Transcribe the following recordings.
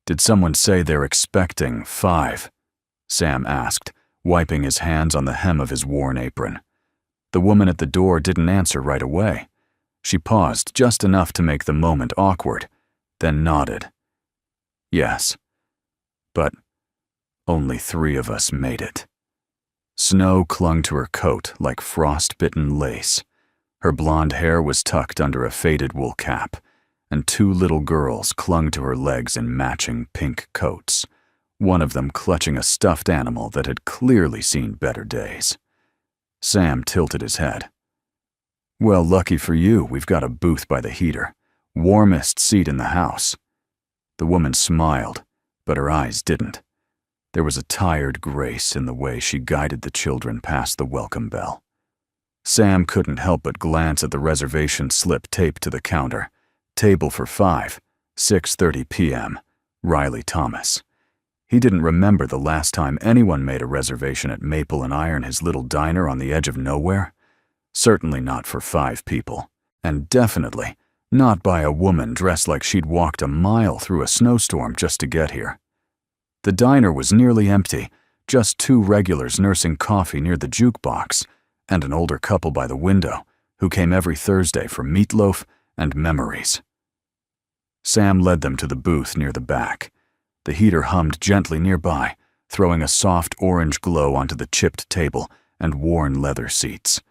Did someone say they're expecting 5? Sam asked, wiping his hands on the hem of his worn apron. The woman at the door didn't answer right away. She paused just enough to make the moment awkward, then nodded. Yes. But only 3 of us made it. Snow clung to her coat like frost-bitten lace. Her blonde hair was tucked under a faded wool cap, and 2 little girls clung to her legs in matching pink coats, one of them clutching a stuffed animal that had clearly seen better days. Sam tilted his head. Well, lucky for you, we've got a booth by the heater. Warmest seat in the house. The woman smiled, but her eyes didn't. There was a tired grace in the way she guided the children past the welcome bell. Sam couldn't help but glance at the reservation slip taped to the counter. Table for 5, 6:30 p.m., Riley Thomas. He didn't remember the last time anyone made a reservation at Maple and Iron, his little diner on the edge of nowhere. Certainly not for 5 people, and definitely not by a woman dressed like she'd walked a mile through a snowstorm just to get here. The diner was nearly empty, just 2 regulars nursing coffee near the jukebox, and an older couple by the window who came every Thursday for meatloaf and memories. Sam led them to the booth near the back. The heater hummed gently nearby, throwing a soft orange glow onto the chipped table and worn leather seats.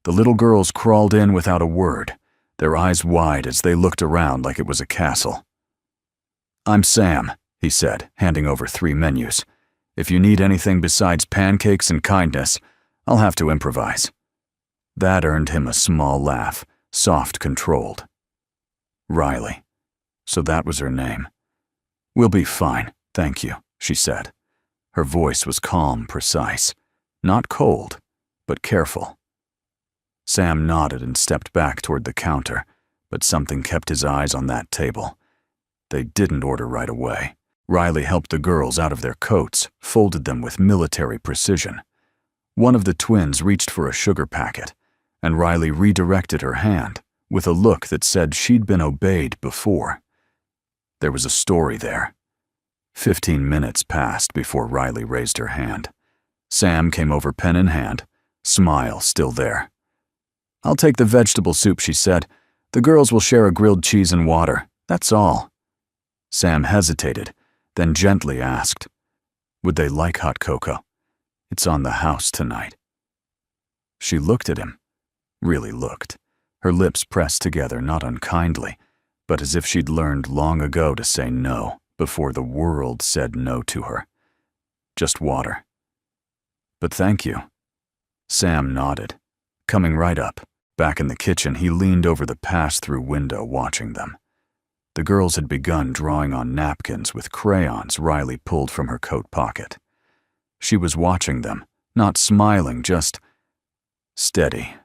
The little girls crawled in without a word, their eyes wide as they looked around like it was a castle. I'm Sam, he said, handing over 3 menus. If you need anything besides pancakes and kindness, I'll have to improvise. That earned him a small laugh, soft, controlled. Riley. So that was her name. We'll be fine, thank you, she said. Her voice was calm, precise. Not cold, but careful. Sam nodded and stepped back toward the counter, but something kept his eyes on that table. They didn't order right away. Riley helped the girls out of their coats, folded them with military precision. One of the twins reached for a sugar packet, and Riley redirected her hand with a look that said she'd been obeyed before. There was a story there. 15 minutes passed before Riley raised her hand. Sam came over pen in hand, smile still there. I'll take the vegetable soup, she said. The girls will share a grilled cheese and water, that's all. Sam hesitated, then gently asked, would they like hot cocoa? It's on the house tonight. She looked at him, really looked, her lips pressed together not unkindly, but as if she'd learned long ago to say no before the world said no to her. Just water. But thank you. Sam nodded, coming right up. Back in the kitchen, he leaned over the pass-through window watching them. The girls had begun drawing on napkins with crayons Riley pulled from her coat pocket. She was watching them, not smiling, just steady,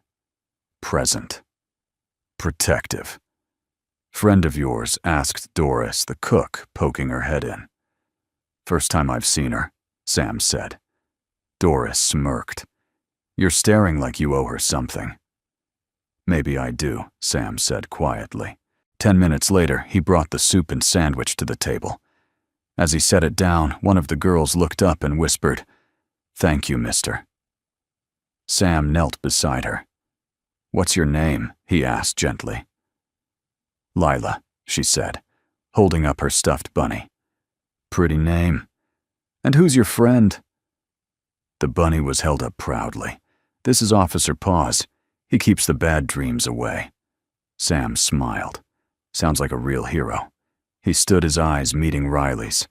present, protective. Friend of yours? Asked Doris, the cook, poking her head in. First time I've seen her, Sam said. Doris smirked. You're staring like you owe her something. Maybe I do, Sam said quietly. 10 minutes later, he brought the soup and sandwich to the table. As he set it down, one of the girls looked up and whispered, Thank you, mister. Sam knelt beside her. What's your name? He asked gently. Lila, she said, holding up her stuffed bunny. Pretty name. And who's your friend? The bunny was held up proudly. This is Officer Paws. He keeps the bad dreams away. Sam smiled. Sounds like a real hero. He stood, his eyes meeting Riley's.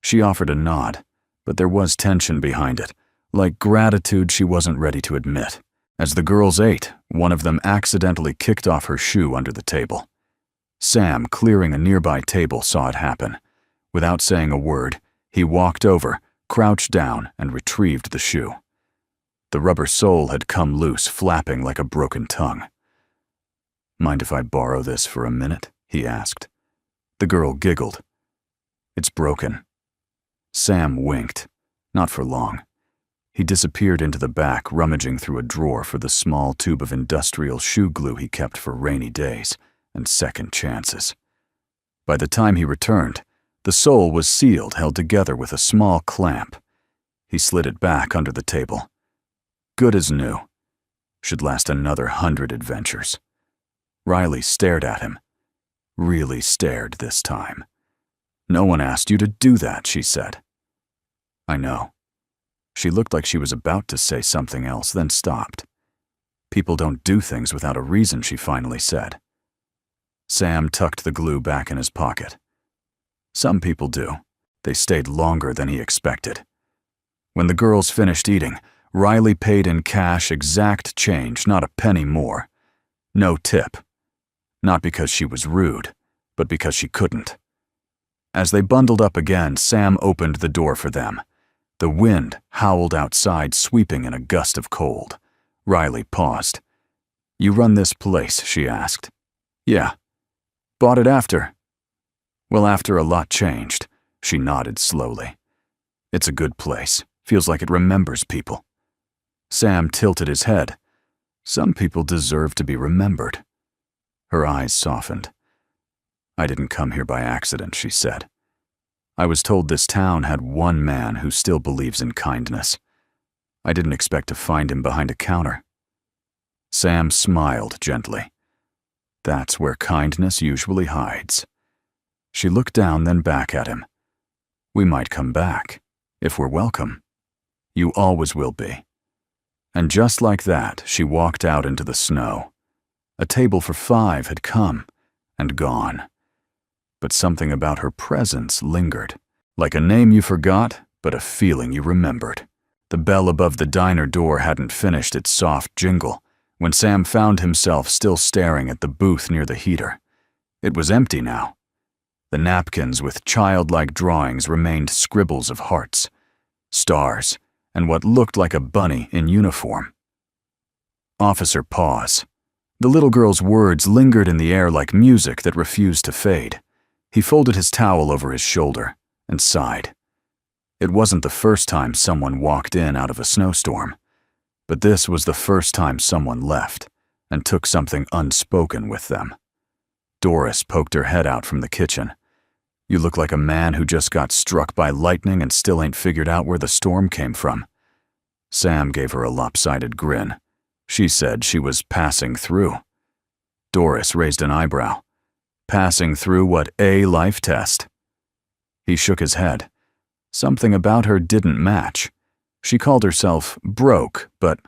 She offered a nod, but there was tension behind it, like gratitude she wasn't ready to admit. As the girls ate, one of them accidentally kicked off her shoe under the table. Sam, clearing a nearby table, saw it happen. Without saying a word, he walked over, crouched down, and retrieved the shoe. The rubber sole had come loose, flapping like a broken tongue. Mind if I borrow this for a minute? He asked. The girl giggled. It's broken. Sam winked. Not for long. He disappeared into the back, rummaging through a drawer for the small tube of industrial shoe glue he kept for rainy days and second chances. By the time he returned, The sole was sealed, held together with a small clamp. He slid it back under the table. Good as new. Should last another 100 adventures. Riley stared at him. Really stared this time. No one asked you to do that, she said. I know. She looked like she was about to say something else, then stopped. People don't do things without a reason, she finally said. Sam tucked the glue back in his pocket. Some people do. They stayed longer than he expected. When the girls finished eating, Riley paid in cash, exact change, not a penny more. No tip. Not because she was rude, but because she couldn't. As they bundled up again, Sam opened the door for them. The wind howled outside, sweeping in a gust of cold. Riley paused. You run this place, she asked. Yeah. Bought it after? Well, after a lot changed. She nodded slowly. It's a good place. Feels like it remembers people. Sam tilted his head. Some people deserve to be remembered. Her eyes softened. I didn't come here by accident, she said. I was told this town had one man who still believes in kindness. I didn't expect to find him behind a counter. Sam smiled gently. That's where kindness usually hides. She looked down, then back at him. We might come back, if we're welcome. You always will be. And just like that, she walked out into the snow. A table for 5 had come and gone. But something about her presence lingered, like a name you forgot, but a feeling you remembered. The bell above the diner door hadn't finished its soft jingle when Sam found himself still staring at the booth near the heater. It was empty now. The napkins with childlike drawings remained scribbles of hearts, stars, and what looked like a bunny in uniform. Officer pause. The little girl's words lingered in the air like music that refused to fade. He folded his towel over his shoulder and sighed. It wasn't the first time someone walked in out of a snowstorm, but this was the first time someone left and took something unspoken with them. Doris poked her head out from the kitchen. You look like a man who just got struck by lightning and still ain't figured out where the storm came from. Sam gave her a lopsided grin. She said she was passing through. Doris raised an eyebrow. Passing through what, a life test? He shook his head. Something about her didn't match. She called herself broke, but...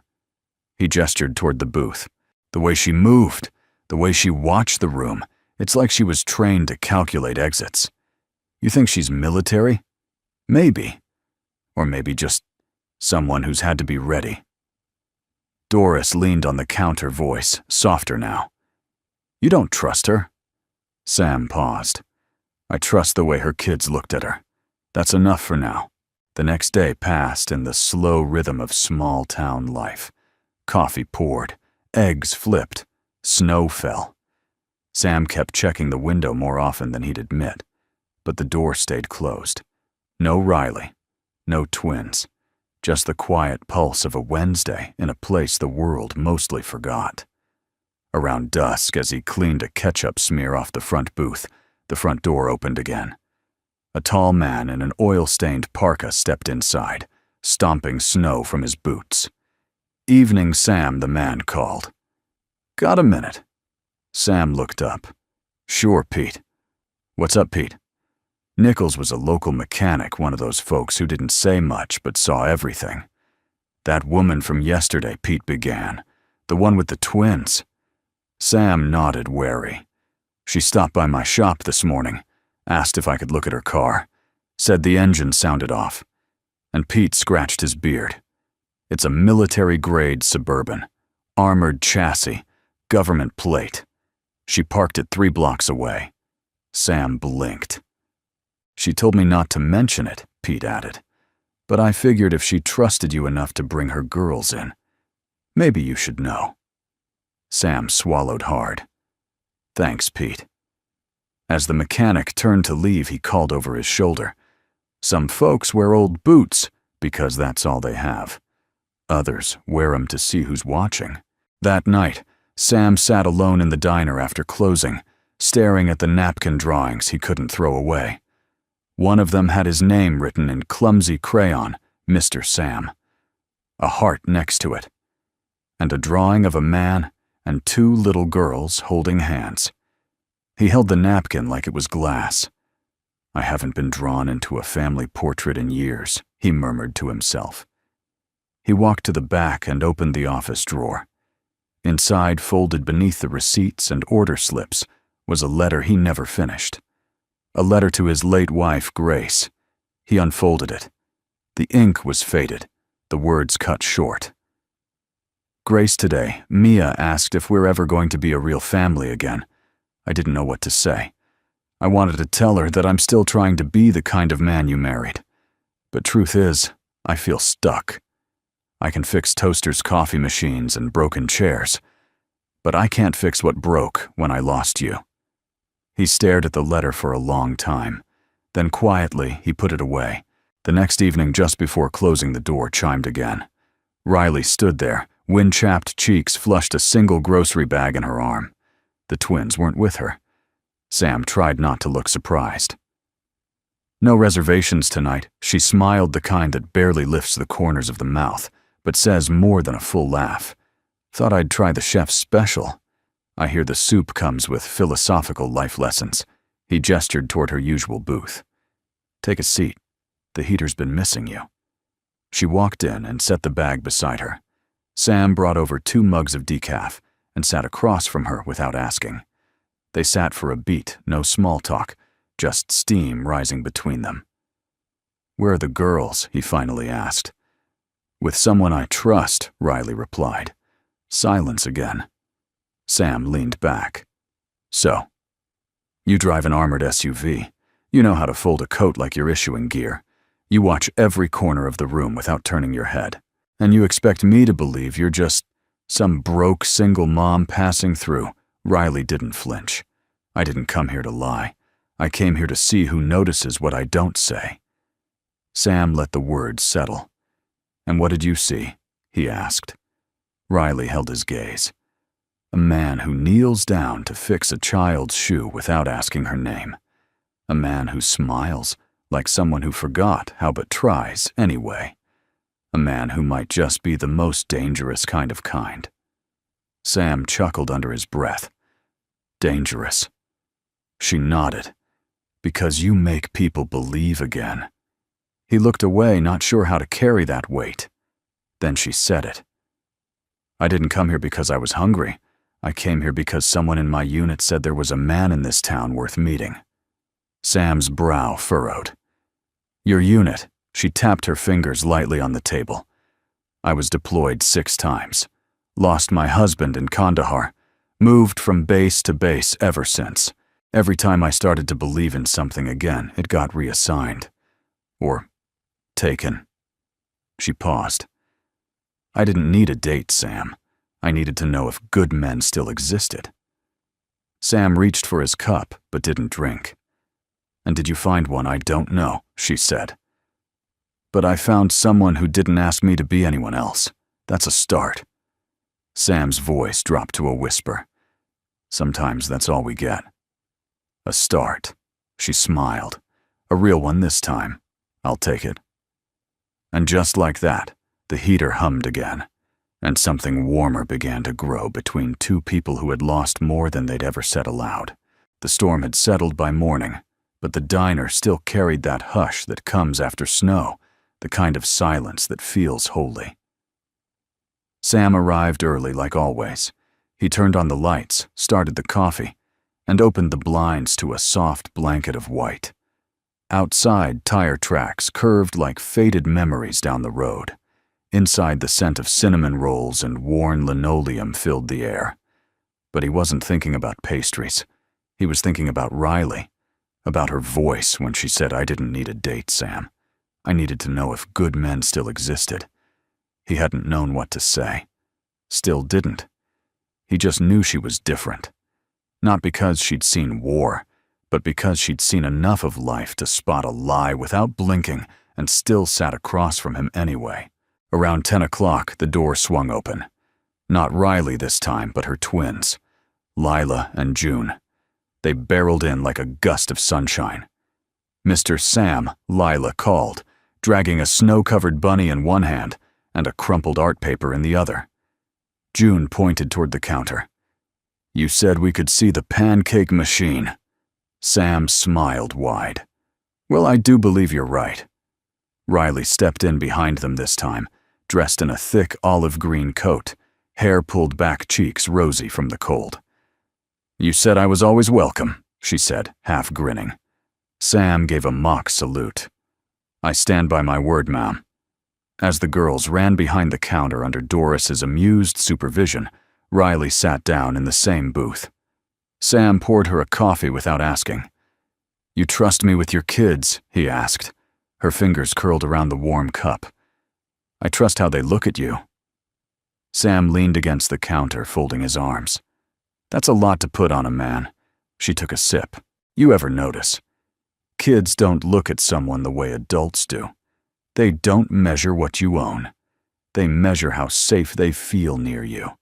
He gestured toward the booth. The way she moved, the way she watched the room, it's like she was trained to calculate exits. You think she's military? Maybe. Or maybe just someone who's had to be ready. Doris leaned on the counter, voice softer now. You don't trust her? Sam paused. I trust the way her kids looked at her. That's enough for now. The next day passed in the slow rhythm of small-town life. Coffee poured, eggs flipped, snow fell. Sam kept checking the window more often than he'd admit, but the door stayed closed. No Riley, no twins, just the quiet pulse of a Wednesday in a place the world mostly forgot. Around dusk, as he cleaned a ketchup smear off the front booth, the front door opened again. A tall man in an oil-stained parka stepped inside, stomping snow from his boots. Evening Sam, the man called. Got a minute? Sam looked up. Sure, Pete. What's up, Pete? Nichols was a local mechanic, one of those folks who didn't say much but saw everything. That woman from yesterday, Pete began. The one with the twins. Sam nodded, wary. She stopped by my shop this morning, asked if I could look at her car, said the engine sounded off. And Pete scratched his beard. It's a military-grade Suburban, armored chassis, government plate. She parked it 3 blocks away. Sam blinked. She told me not to mention it, Pete added, but I figured if she trusted you enough to bring her girls in, maybe you should know. Sam swallowed hard. Thanks, Pete. As the mechanic turned to leave, he called over his shoulder. Some folks wear old boots because that's all they have. Others wear 'em to see who's watching. That night, Sam sat alone in the diner after closing, staring at the napkin drawings he couldn't throw away. One of them had his name written in clumsy crayon, Mr. Sam. A heart next to it, and a drawing of a man and two little girls holding hands. He held the napkin like it was glass. I haven't been drawn into a family portrait in years, he murmured to himself. He walked to the back and opened the office drawer. Inside, folded beneath the receipts and order slips, was a letter he never finished. A letter to his late wife, Grace. He unfolded it. The ink was faded, the words cut short. Grace, today, Mia asked if we're ever going to be a real family again. I didn't know what to say. I wanted to tell her that I'm still trying to be the kind of man you married. But truth is, I feel stuck. I can fix toasters, coffee machines, and broken chairs. But I can't fix what broke when I lost you. He stared at the letter for a long time. Then quietly, he put it away. The next evening, just before closing, the door chimed again. Riley stood there, wind-chapped cheeks flushed, a single grocery bag in her arm. The twins weren't with her. Sam tried not to look surprised. No reservations tonight, she smiled, the kind that barely lifts the corners of the mouth, but says more than a full laugh. Thought I'd try the chef's special. I hear the soup comes with philosophical life lessons. He gestured toward her usual booth. Take a seat. The heater's been missing you. She walked in and set the bag beside her. Sam brought over 2 mugs of decaf and sat across from her without asking. They sat for a beat, no small talk, just steam rising between them. Where are the girls? He finally asked. With someone I trust, Riley replied. Silence again. Sam leaned back. So, you drive an armored SUV. You know how to fold a coat like you're issuing gear. You watch every corner of the room without turning your head. And you expect me to believe you're just some broke single mom passing through. Riley didn't flinch. I didn't come here to lie. I came here to see who notices what I don't say. Sam let the words settle. And what did you see? He asked. Riley held his gaze. A man who kneels down to fix a child's shoe without asking her name. A man who smiles like someone who forgot how but tries anyway. A man who might just be the most dangerous kind of kind. Sam chuckled under his breath. Dangerous. She nodded. Because you make people believe again. He looked away, not sure how to carry that weight. Then she said it. I didn't come here because I was hungry. I came here because someone in my unit said there was a man in this town worth meeting. Sam's brow furrowed. Your unit. She tapped her fingers lightly on the table. I was deployed 6 times. Lost my husband in Kandahar. Moved from base to base ever since. Every time I started to believe in something again, it got reassigned. Or taken. She paused. I didn't need a date, Sam. I needed to know if good men still existed. Sam reached for his cup, but didn't drink. And did you find one? I don't know, she said. But I found someone who didn't ask me to be anyone else. That's a start. Sam's voice dropped to a whisper. Sometimes that's all we get. A start. She smiled. A real one this time. I'll take it. And just like that, the heater hummed again, and something warmer began to grow between 2 people who had lost more than they'd ever said aloud. The storm had settled by morning, but the diner still carried that hush that comes after snow, the kind of silence that feels holy. Sam arrived early like always. He turned on the lights, started the coffee, and opened the blinds to a soft blanket of white. Outside, tire tracks curved like faded memories down the road. Inside, the scent of cinnamon rolls and worn linoleum filled the air. But he wasn't thinking about pastries. He was thinking about Riley, about her voice when she said, I didn't need a date, Sam. I needed to know if good men still existed. He hadn't known what to say. Still didn't. He just knew she was different. Not because she'd seen war, but because she'd seen enough of life to spot a lie without blinking and still sat across from him anyway. Around 10 o'clock, the door swung open. Not Riley this time, but her twins, Lila and June. They barreled in like a gust of sunshine. "Mr. Sam," Lila called, dragging a snow-covered bunny in one hand and a crumpled art paper in the other. June pointed toward the counter. "You said we could see the pancake machine." Sam smiled wide. "Well, I do believe you're right." Riley stepped in behind them this time, dressed in a thick olive-green coat, hair pulled back, cheeks rosy from the cold. "You said I was always welcome," she said, half grinning. Sam gave a mock salute. "I stand by my word, ma'am." As the girls ran behind the counter under Doris's amused supervision, Riley sat down in the same booth. Sam poured her a coffee without asking. "You trust me with your kids?" he asked. Her fingers curled around the warm cup. "I trust how they look at you." Sam leaned against the counter, folding his arms. "That's a lot to put on a man." She took a sip. "You ever notice? Kids don't look at someone the way adults do. They don't measure what you own. They measure how safe they feel near you."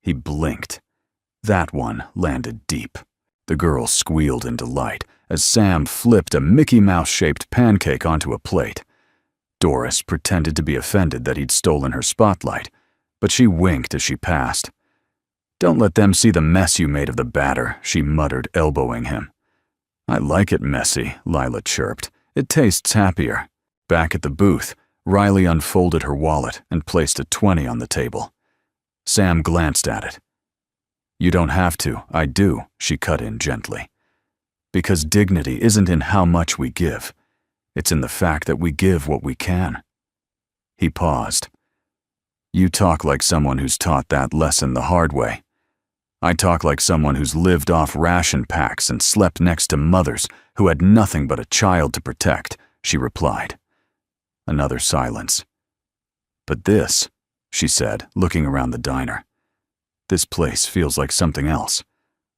He blinked. That one landed deep. The girl squealed in delight as Sam flipped a Mickey Mouse-shaped pancake onto a plate. Doris pretended to be offended that he'd stolen her spotlight, but she winked as she passed. "Don't let them see the mess you made of the batter," she muttered, elbowing him. "I like it messy," Lila chirped. "It tastes happier." Back at the booth, Riley unfolded her wallet and placed a 20 on the table. Sam glanced at it. "You don't have to, I do," she cut in gently. "Because dignity isn't in how much we give. It's in the fact that we give what we can." He paused. "You talk like someone who's taught that lesson the hard way. I talk like someone who's lived off ration packs and slept next to mothers who had nothing but a child to protect," she replied. Another silence. "But this," she said, looking around the diner. "This place feels like something else,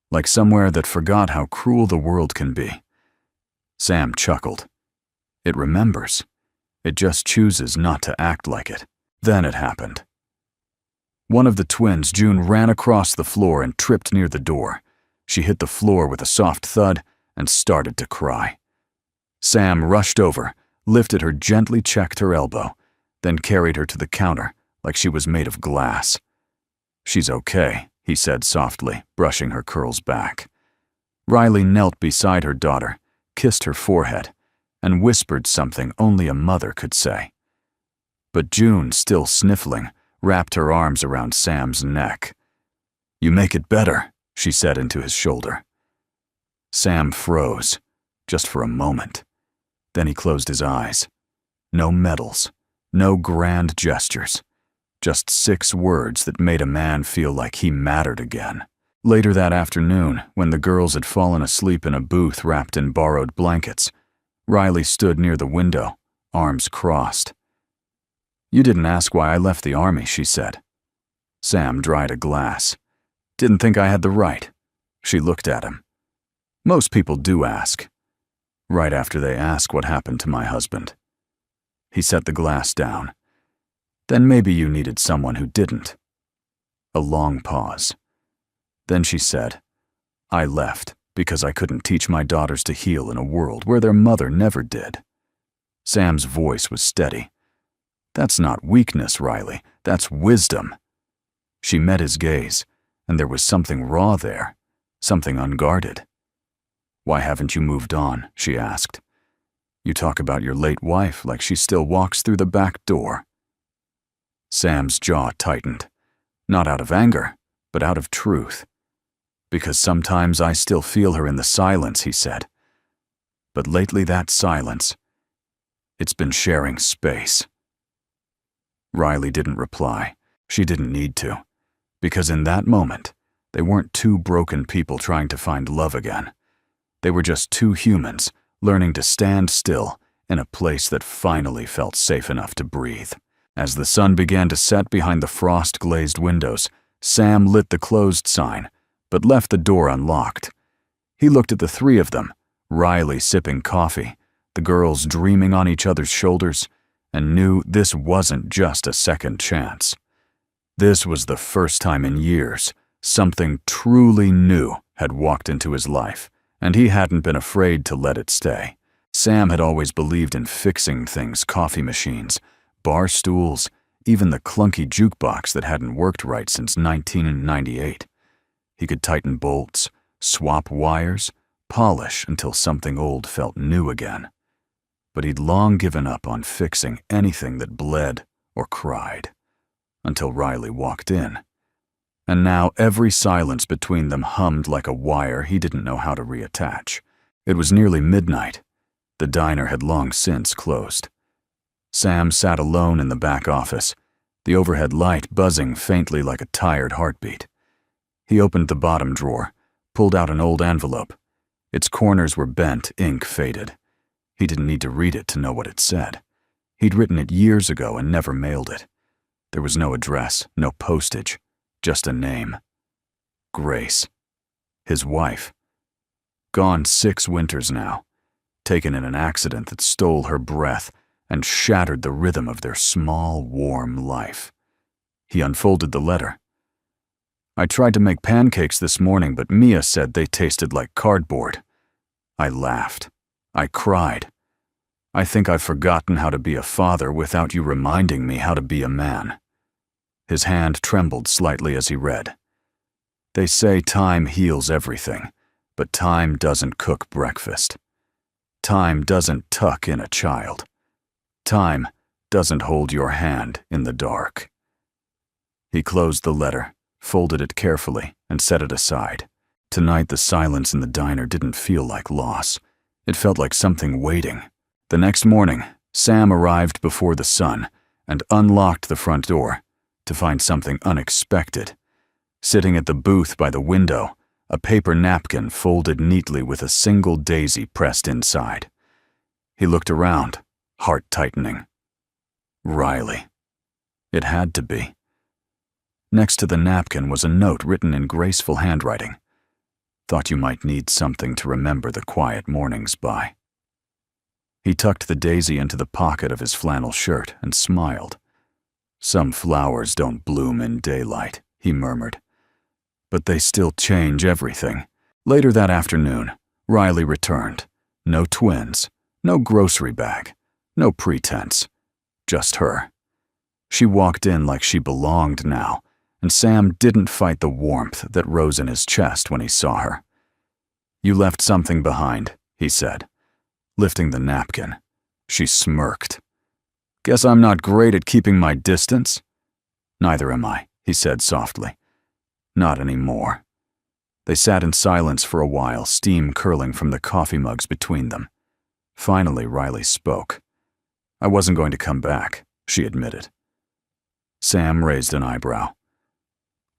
like somewhere that forgot how cruel the world can be." Sam chuckled. "It remembers. It just chooses not to act like it." Then it happened. One of the twins, June, ran across the floor and tripped near the door. She hit the floor with a soft thud and started to cry. Sam rushed over, lifted her, gently checked her elbow, then carried her to the counter like she was made of glass. "She's okay," he said softly, brushing her curls back. Riley knelt beside her daughter, kissed her forehead, and whispered something only a mother could say. But June, still sniffling, wrapped her arms around Sam's neck. "You make it better," she said into his shoulder. Sam froze, just for a moment. Then he closed his eyes. No medals, no grand gestures, just 6 words that made a man feel like he mattered again. Later that afternoon, when the girls had fallen asleep in a booth wrapped in borrowed blankets, Riley stood near the window, arms crossed. "You didn't ask why I left the army," she said. Sam dried a glass. "Didn't think I had the right." She looked at him. "Most people do ask. Right after they ask what happened to my husband." He set the glass down. "Then maybe you needed someone who didn't." A long pause. Then she said, "I left because I couldn't teach my daughters to heal in a world where their mother never did." Sam's voice was steady. "That's not weakness, Riley. That's wisdom." She met his gaze, and there was something raw there, something unguarded. "Why haven't you moved on?" she asked. "You talk about your late wife like she still walks through the back door." Sam's jaw tightened, not out of anger, but out of truth. "Because sometimes I still feel her in the silence," he said. "But lately that silence, it's been sharing space." Riley didn't reply. She didn't need to, because in that moment, they weren't 2 broken people trying to find love again. They were just 2 humans learning to stand still in a place that finally felt safe enough to breathe. As the sun began to set behind the frost-glazed windows, Sam lit the closed sign, but left the door unlocked. He looked at the 3 of them, Riley sipping coffee, the girls dreaming on each other's shoulders, and knew this wasn't just a second chance. This was the first time in years something truly new had walked into his life, and he hadn't been afraid to let it stay. Sam had always believed in fixing things: coffee machines, bar stools, even the clunky jukebox that hadn't worked right since 1998. He could tighten bolts, swap wires, polish until something old felt new again. But he'd long given up on fixing anything that bled or cried, until Riley walked in. And now every silence between them hummed like a wire he didn't know how to reattach. It was nearly midnight. The diner had long since closed. Sam sat alone in the back office, the overhead light buzzing faintly like a tired heartbeat. He opened the bottom drawer, pulled out an old envelope. Its corners were bent, ink faded. He didn't need to read it to know what it said. He'd written it years ago and never mailed it. There was no address, no postage, just a name. Grace. His wife. Gone 6 winters now, taken in an accident that stole her breath and shattered the rhythm of their small, warm life. He unfolded the letter. I tried to make pancakes this morning, but Mia said they tasted like cardboard. I laughed. I cried. I think I've forgotten how to be a father without you reminding me how to be a man. His hand trembled slightly as he read. They say time heals everything, but time doesn't cook breakfast. Time doesn't tuck in a child. Time doesn't hold your hand in the dark. He closed the letter, folded it carefully, and set it aside. Tonight the silence in the diner didn't feel like loss. It felt like something waiting. The next morning, Sam arrived before the sun and unlocked the front door to find something unexpected. Sitting at the booth by the window, a paper napkin folded neatly with a single daisy pressed inside. He looked around, heart tightening. Riley. It had to be. Next to the napkin was a note written in graceful handwriting. Thought you might need something to remember the quiet mornings by. He tucked the daisy into the pocket of his flannel shirt and smiled. Some flowers don't bloom in daylight, he murmured. But they still change everything. Later that afternoon, Riley returned. No twins, no grocery bag, no pretense. Just her. She walked in like she belonged now, and Sam didn't fight the warmth that rose in his chest when he saw her. You left something behind, he said, lifting the napkin. She smirked. Guess I'm not great at keeping my distance. Neither am I, he said softly. Not anymore. They sat in silence for a while, steam curling from the coffee mugs between them. Finally, Riley spoke. I wasn't going to come back, she admitted. Sam raised an eyebrow.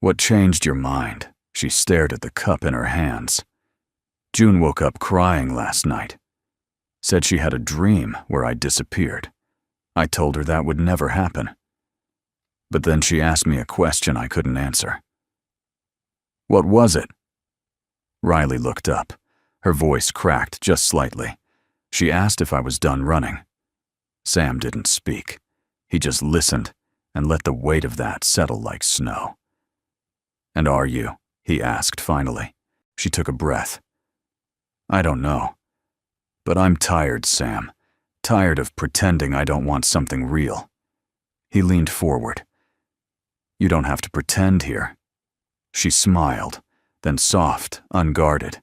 What changed your mind? She stared at the cup in her hands. June woke up crying last night. Said she had a dream where I disappeared. I told her that would never happen. But then she asked me a question I couldn't answer. What was it? Riley looked up. Her voice cracked just slightly. She asked if I was done running. Sam didn't speak. He just listened and let the weight of that settle like snow. And are you? He asked finally. She took a breath. I don't know. But I'm tired, Sam. Tired of pretending I don't want something real. He leaned forward. You don't have to pretend here. She smiled, then soft, unguarded.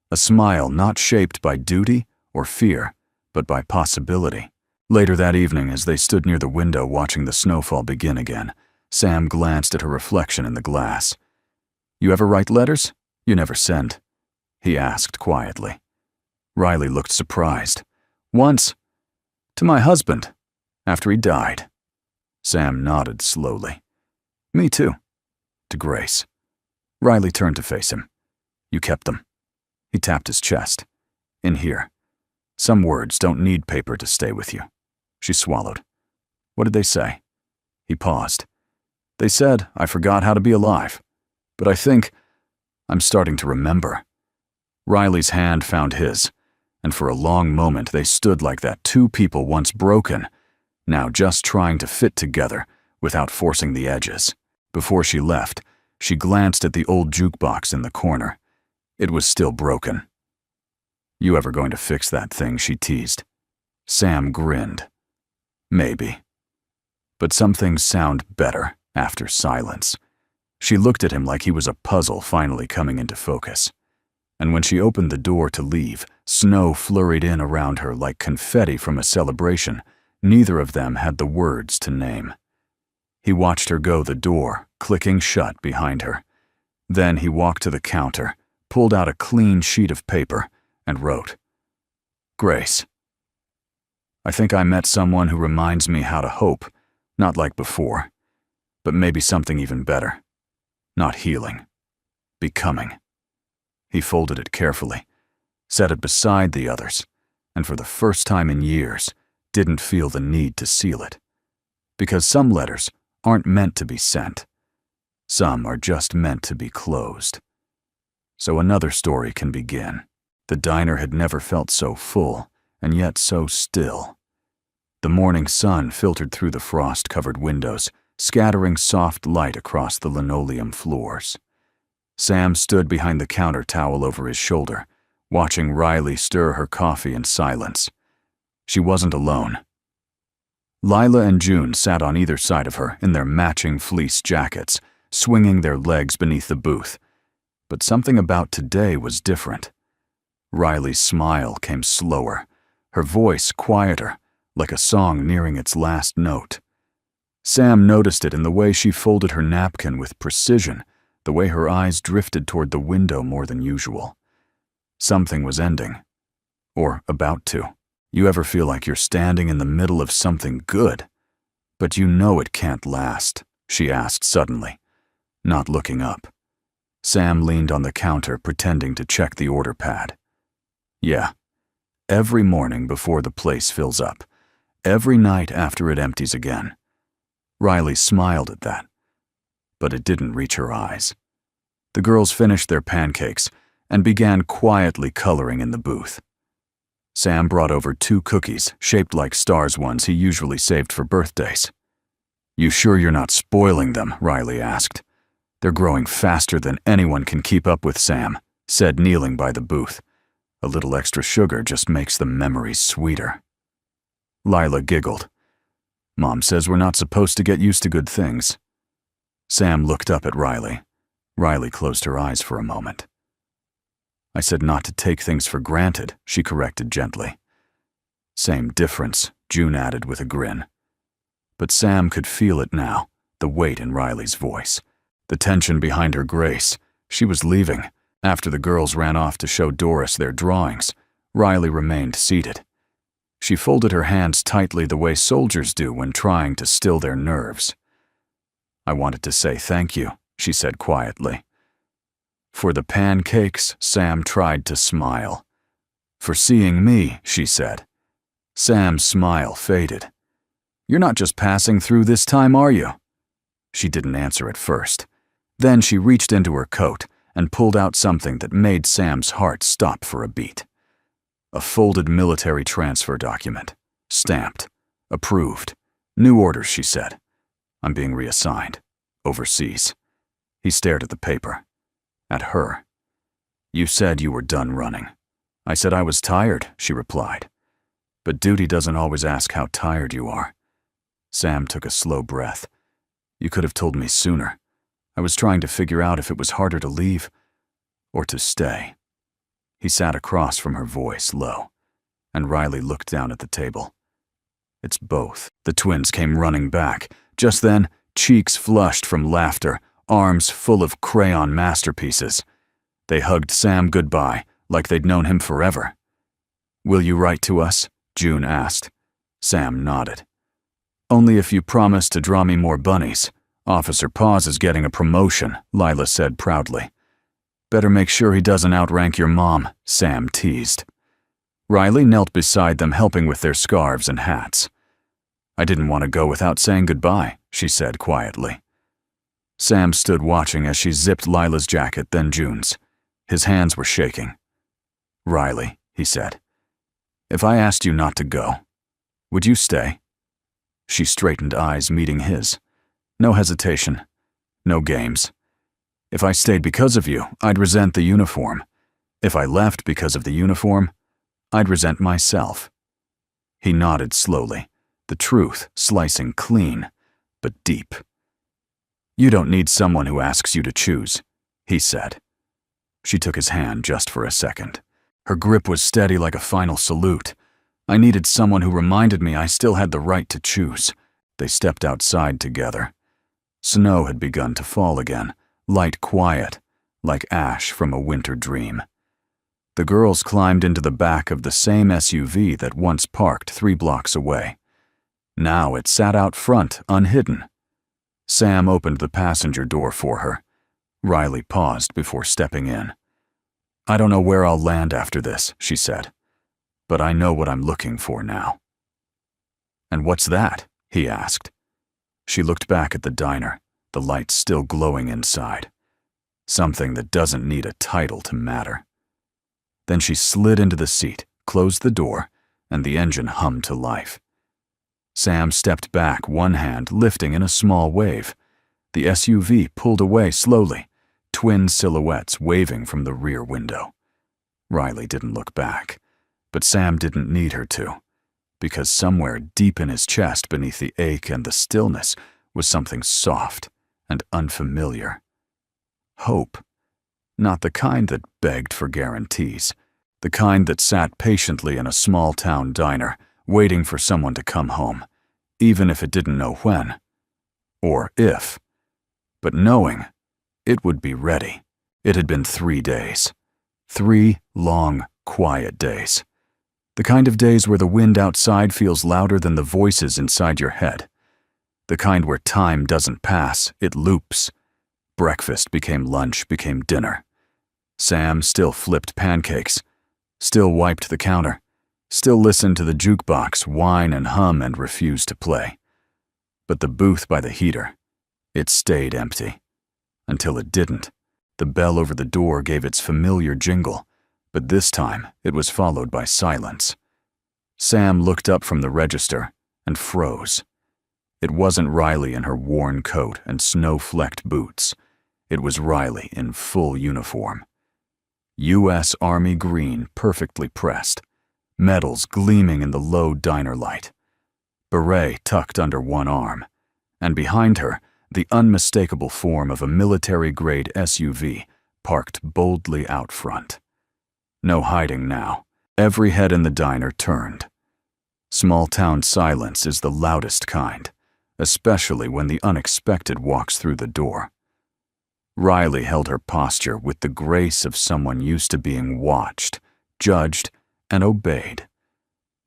A smile not shaped by duty or fear, but by possibility. Later that evening, as they stood near the window watching the snowfall begin again, Sam glanced at her reflection in the glass. You ever write letters? You never send, he asked quietly. Riley looked surprised. Once. To my husband, after he died. Sam nodded slowly. Me too. To Grace. Riley turned to face him. You kept them. He tapped his chest. In here. Some words don't need paper to stay with you. She swallowed. What did they say? He paused. They said I forgot how to be alive. But I think I'm starting to remember. Riley's hand found his, and for a long moment they stood like that two people once broken, now just trying to fit together without forcing the edges. Before she left, she glanced at the old jukebox in the corner. It was still broken. You ever going to fix that thing? She teased. Sam grinned. Maybe. But some things sound better after silence. She looked at him like he was a puzzle finally coming into focus. And when she opened the door to leave, snow flurried in around her like confetti from a celebration. Neither of them had the words to name. He watched her go the door, clicking shut behind her. Then he walked to the counter, pulled out a clean sheet of paper, and wrote, Grace. I think I met someone who reminds me how to hope, not like before, but maybe something even better. Not healing. Becoming. He folded it carefully, set it beside the others, and for the first time in years, didn't feel the need to seal it. Because some letters aren't meant to be sent. Some are just meant to be closed. So another story can begin. The diner had never felt so full, and yet so still. The morning sun filtered through the frost-covered windows, scattering soft light across the linoleum floors. Sam stood behind the counter towel over his shoulder, watching Riley stir her coffee in silence. She wasn't alone. Lila and June sat on either side of her in their matching fleece jackets, swinging their legs beneath the booth. But something about today was different. Riley's smile came slower, her voice quieter, like a song nearing its last note. Sam noticed it in the way she folded her napkin with precision, the way her eyes drifted toward the window more than usual. Something was ending. Or about to. You ever feel like you're standing in the middle of something good, but you know it can't last? She asked suddenly, not looking up. Sam leaned on the counter, pretending to check the order pad. Yeah. Every morning before the place fills up. Every night after it empties again. Riley smiled at that, but it didn't reach her eyes. The girls finished their pancakes and began quietly coloring in the booth. Sam brought over 2 cookies, shaped like stars ones he usually saved for birthdays. You sure you're not spoiling them? Riley asked. They're growing faster than anyone can keep up with, Sam said, kneeling by the booth. A little extra sugar just makes the memories sweeter. Lila giggled. Mom says we're not supposed to get used to good things. Sam looked up at Riley. Riley closed her eyes for a moment. I said not to take things for granted, she corrected gently. Same difference, June added with a grin. But Sam could feel it now, the weight in Riley's voice, the tension behind her grace. She was leaving. After the girls ran off to show Doris their drawings, Riley remained seated. She folded her hands tightly the way soldiers do when trying to still their nerves. I wanted to say thank you, she said quietly. For the pancakes, Sam tried to smile. For seeing me, she said. Sam's smile faded. You're not just passing through this time, are you? She didn't answer at first. Then she reached into her coat and pulled out something that made Sam's heart stop for a beat. A folded military transfer document. Stamped. Approved. New orders, she said. I'm being reassigned. Overseas. He stared at the paper. At her. You said you were done running. I said I was tired, she replied. But duty doesn't always ask how tired you are. Sam took a slow breath. You could have told me sooner. I was trying to figure out if it was harder to leave or to stay. He sat across from her, voice low, and Riley looked down at the table. It's both. The twins came running back. Just then, cheeks flushed from laughter, arms full of crayon masterpieces. They hugged Sam goodbye, like they'd known him forever. Will you write to us? June asked. Sam nodded. Only if you promise to draw me more bunnies. Officer Paws is getting a promotion, Lila said proudly. Better make sure he doesn't outrank your mom, Sam teased. Riley knelt beside them, helping with their scarves and hats. I didn't want to go without saying goodbye, she said quietly. Sam stood watching as she zipped Lila's jacket, then June's. His hands were shaking. Riley, he said, if I asked you not to go, would you stay? She straightened, eyes meeting his. No hesitation. No games. If I stayed because of you, I'd resent the uniform. If I left because of the uniform, I'd resent myself. He nodded slowly, the truth slicing clean, but deep. You don't need someone who asks you to choose, he said. She took his hand just for a second. Her grip was steady like a final salute. I needed someone who reminded me I still had the right to choose. They stepped outside together. Snow had begun to fall again, light quiet, like ash from a winter dream. The girls climbed into the back of the same SUV that once parked 3 blocks away. Now it sat out front, unhidden. Sam opened the passenger door for her. Riley paused before stepping in. I don't know where I'll land after this, she said, but I know what I'm looking for now. And what's that? He asked. She looked back at the diner, the lights still glowing inside. Something that doesn't need a title to matter. Then she slid into the seat, closed the door, and the engine hummed to life. Sam stepped back, one hand lifting in a small wave. The SUV pulled away slowly, twin silhouettes waving from the rear window. Riley didn't look back, but Sam didn't need her to, because somewhere deep in his chest beneath the ache and the stillness was something soft and unfamiliar. Hope. Not the kind that begged for guarantees, the kind that sat patiently in a small-town diner, waiting for someone to come home, even if it didn't know when, or if, but knowing it would be ready. It had been 3 days. 3 long, quiet days. The kind of days where the wind outside feels louder than the voices inside your head. The kind where time doesn't pass, it loops. Breakfast became lunch, became dinner. Sam still flipped pancakes, still wiped the counter, still listened to the jukebox whine and hum and refused to play. But the booth by the heater, it stayed empty. Until it didn't. The bell over the door gave its familiar jingle, but this time it was followed by silence. Sam looked up from the register and froze. It wasn't Riley in her worn coat and snow-flecked boots. It was Riley in full uniform. U.S. Army green, perfectly pressed. Medals gleaming in the low diner light. Beret tucked under one arm, and behind her, the unmistakable form of a military-grade SUV parked boldly out front. No hiding now. Every head in the diner turned. Small-town silence is the loudest kind, especially when the unexpected walks through the door. Riley held her posture with the grace of someone used to being watched, judged, and obeyed.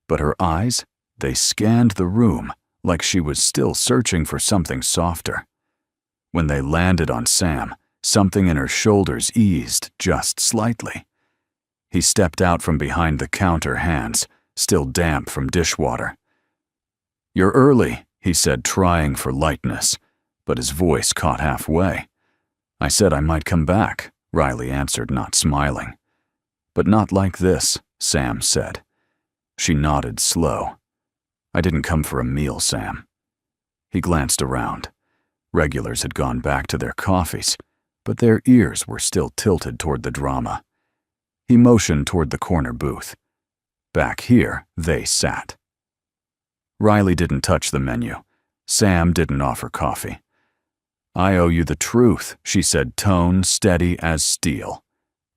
But her eyes, they scanned the room like she was still searching for something softer. When they landed on Sam, something in her shoulders eased just slightly. He stepped out from behind the counter, hands still damp from dishwater. "You're early," he said, trying for lightness, but his voice caught halfway. "I said I might come back," Riley answered, not smiling. "But not like this," Sam said. She nodded slow. "I didn't come for a meal, Sam." He glanced around. Regulars had gone back to their coffees, but their ears were still tilted toward the drama. He motioned toward the corner booth. Back here, they sat. Riley didn't touch the menu. Sam didn't offer coffee. "I owe you the truth," she said, tone steady as steel.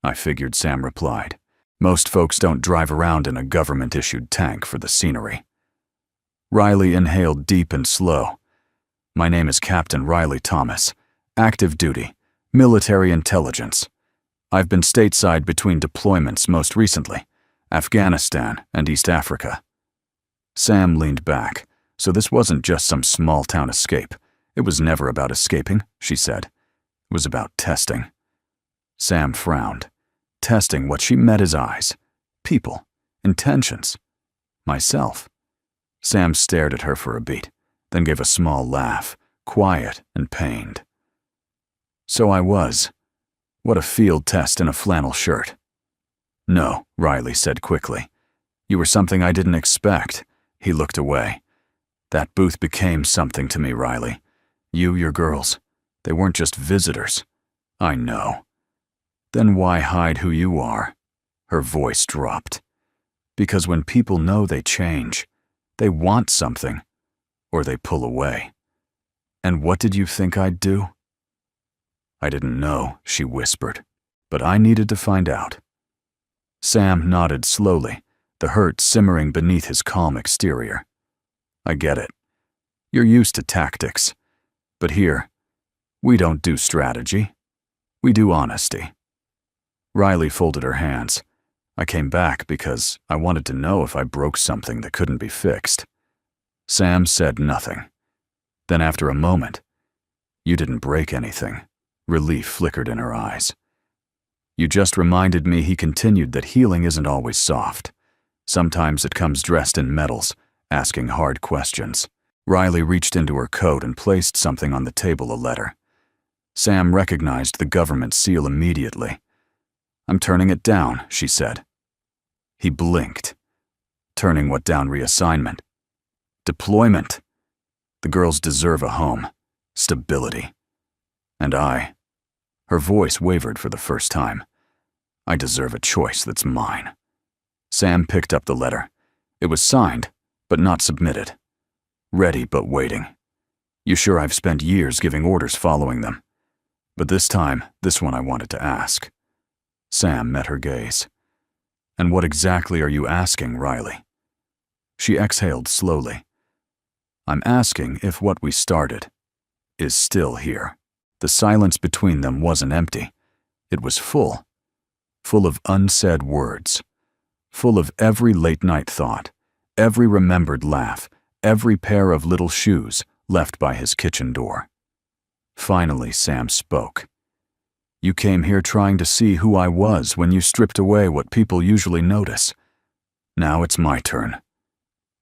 "I figured," Sam replied. "Most folks don't drive around in a government-issued tank for the scenery." Riley inhaled deep and slow. "My name is Captain Riley Thomas. Active duty. Military intelligence. I've been stateside between deployments, most recently, Afghanistan and East Africa." Sam leaned back, so this wasn't just some small-town escape. It was never about escaping, she said. It was about testing. Sam frowned. Testing what she met his eyes. People. Intentions. Myself. Sam stared at her for a beat, then gave a small laugh, quiet and pained. "So I was. What a field test in a flannel shirt." "No," Riley said quickly. "You were something I didn't expect." He looked away. "That booth became something to me, Riley. You, your girls, they weren't just visitors." "I know." "Then why hide who you are?" Her voice dropped. Because when people know they change, they want something, or they pull away. And what did you think I'd do? I didn't know, she whispered, but I needed to find out. Sam nodded slowly, the hurt simmering beneath his calm exterior. I get it. You're used to tactics. But here, we don't do strategy. We do honesty. Riley folded her hands. I came back because I wanted to know if I broke something that couldn't be fixed. Sam said nothing. Then after a moment, you didn't break anything. Relief flickered in her eyes. You just reminded me, he continued, that healing isn't always soft. Sometimes it comes dressed in metals, asking hard questions. Riley reached into her coat and placed something on the table, a letter. Sam recognized the government seal immediately. I'm turning it down, she said. He blinked. Turning what down? Reassignment. Deployment. The girls deserve a home. Stability. And I. Her voice wavered for the first time. I deserve a choice that's mine. Sam picked up the letter. It was signed, but not submitted. Ready, but waiting. You sure? I've spent years giving orders, following them. But this time, this one I wanted to ask. Sam met her gaze. And what exactly are you asking, Riley? She exhaled slowly. I'm asking if what we started is still here. The silence between them wasn't empty. It was full. Full of unsaid words. Full of every late-night thought, every remembered laugh, every pair of little shoes left by his kitchen door. Finally, Sam spoke. You came here trying to see who I was when you stripped away what people usually notice. Now it's my turn.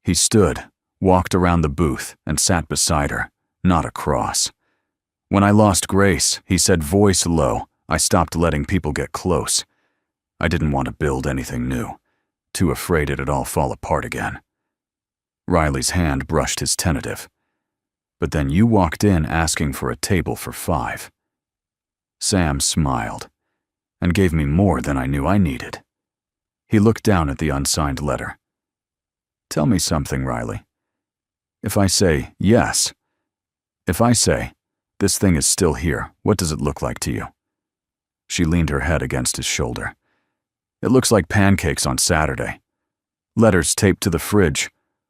He stood, walked around the booth, and sat beside her, not across. When I lost Grace, he said, voice low, I stopped letting people get close. I didn't want to build anything new, too afraid it'd all fall apart again. Riley's hand brushed his tentative. But then you walked in asking for a table for 5. Sam smiled, and gave me more than I knew I needed. He looked down at the unsigned letter. Tell me something, Riley. If I say yes, if I say, this thing is still here, what does it look like to you? She leaned her head against his shoulder. It looks like pancakes on Saturday. Letters taped to the fridge.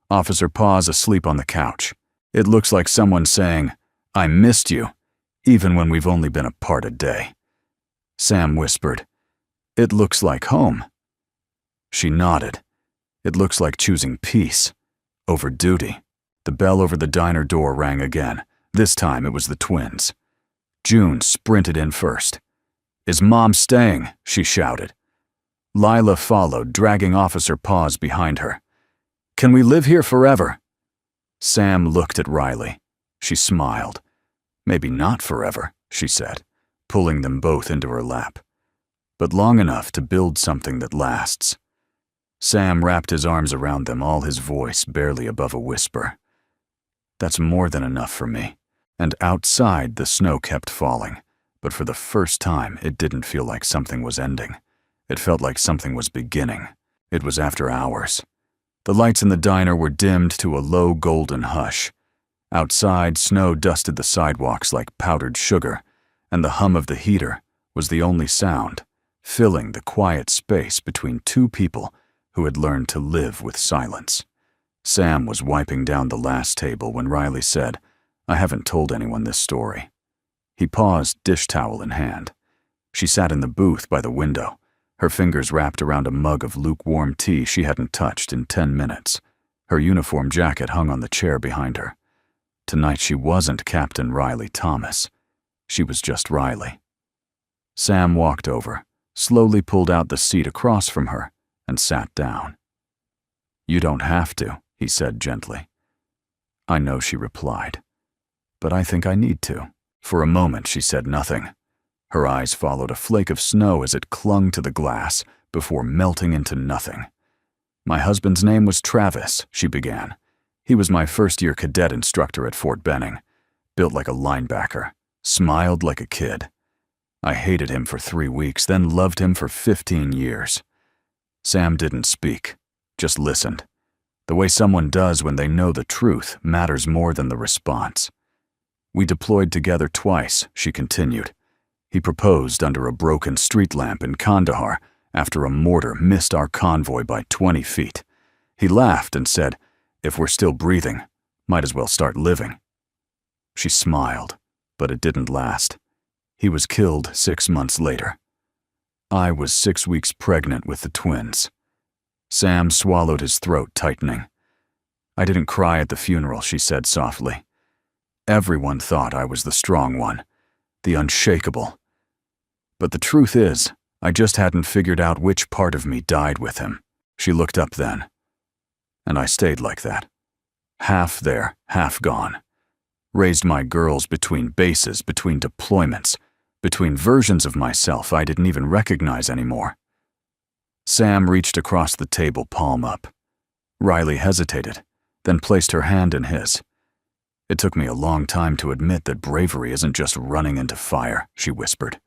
Officer Paws asleep on the couch. It looks like someone saying, I missed you, even when we've only been apart a day. Sam whispered, It looks like home. She nodded. It looks like choosing peace over duty. The bell over the diner door rang again. This time it was the twins. June sprinted in first. Is Mom staying? She shouted. Lila followed, dragging Officer Paws behind her. Can we live here forever? Sam looked at Riley. She smiled. Maybe not forever, she said, pulling them both into her lap. But long enough to build something that lasts. Sam wrapped his arms around them, all his voice barely above a whisper. That's more than enough for me. And outside, the snow kept falling, but for the first time, it didn't feel like something was ending. It felt like something was beginning. It was after hours. The lights in the diner were dimmed to a low golden hush. Outside, snow dusted the sidewalks like powdered sugar, and the hum of the heater was the only sound, filling the quiet space between two people who had learned to live with silence. Sam was wiping down the last table when Riley said, I haven't told anyone this story. He paused, dish towel in hand. She sat in the booth by the window, her fingers wrapped around a mug of lukewarm tea she hadn't touched in 10 minutes. Her uniform jacket hung on the chair behind her. Tonight she wasn't Captain Riley Thomas. She was just Riley. Sam walked over, slowly pulled out the seat across from her, and sat down. You don't have to, he said gently. I know, she replied. But I think I need to. For a moment she said nothing. Her eyes followed a flake of snow as it clung to the glass before melting into nothing. My husband's name was Travis, she began. He was my first-year cadet instructor at Fort Benning. Built like a linebacker, smiled like a kid. I hated him for 3 weeks, then loved him for 15 years. Sam didn't speak, just listened. The way someone does when they know the truth matters more than the response. We deployed together twice, she continued. He proposed under a broken street lamp in Kandahar after a mortar missed our convoy by 20 feet. He laughed and said, "If we're still breathing, might as well start living." She smiled, but it didn't last. He was killed 6 months later. I was 6 weeks pregnant with the twins. Sam swallowed his throat, tightening. "I didn't cry at the funeral," she said softly. "Everyone thought I was the strong one, the unshakable. But the truth is, I just hadn't figured out which part of me died with him." She looked up then. And I stayed like that. Half there, half gone. Raised my girls between bases, between deployments, between versions of myself I didn't even recognize anymore. Sam reached across the table, palm up. Riley hesitated, then placed her hand in his. "It took me a long time to admit that bravery isn't just running into fire," she whispered.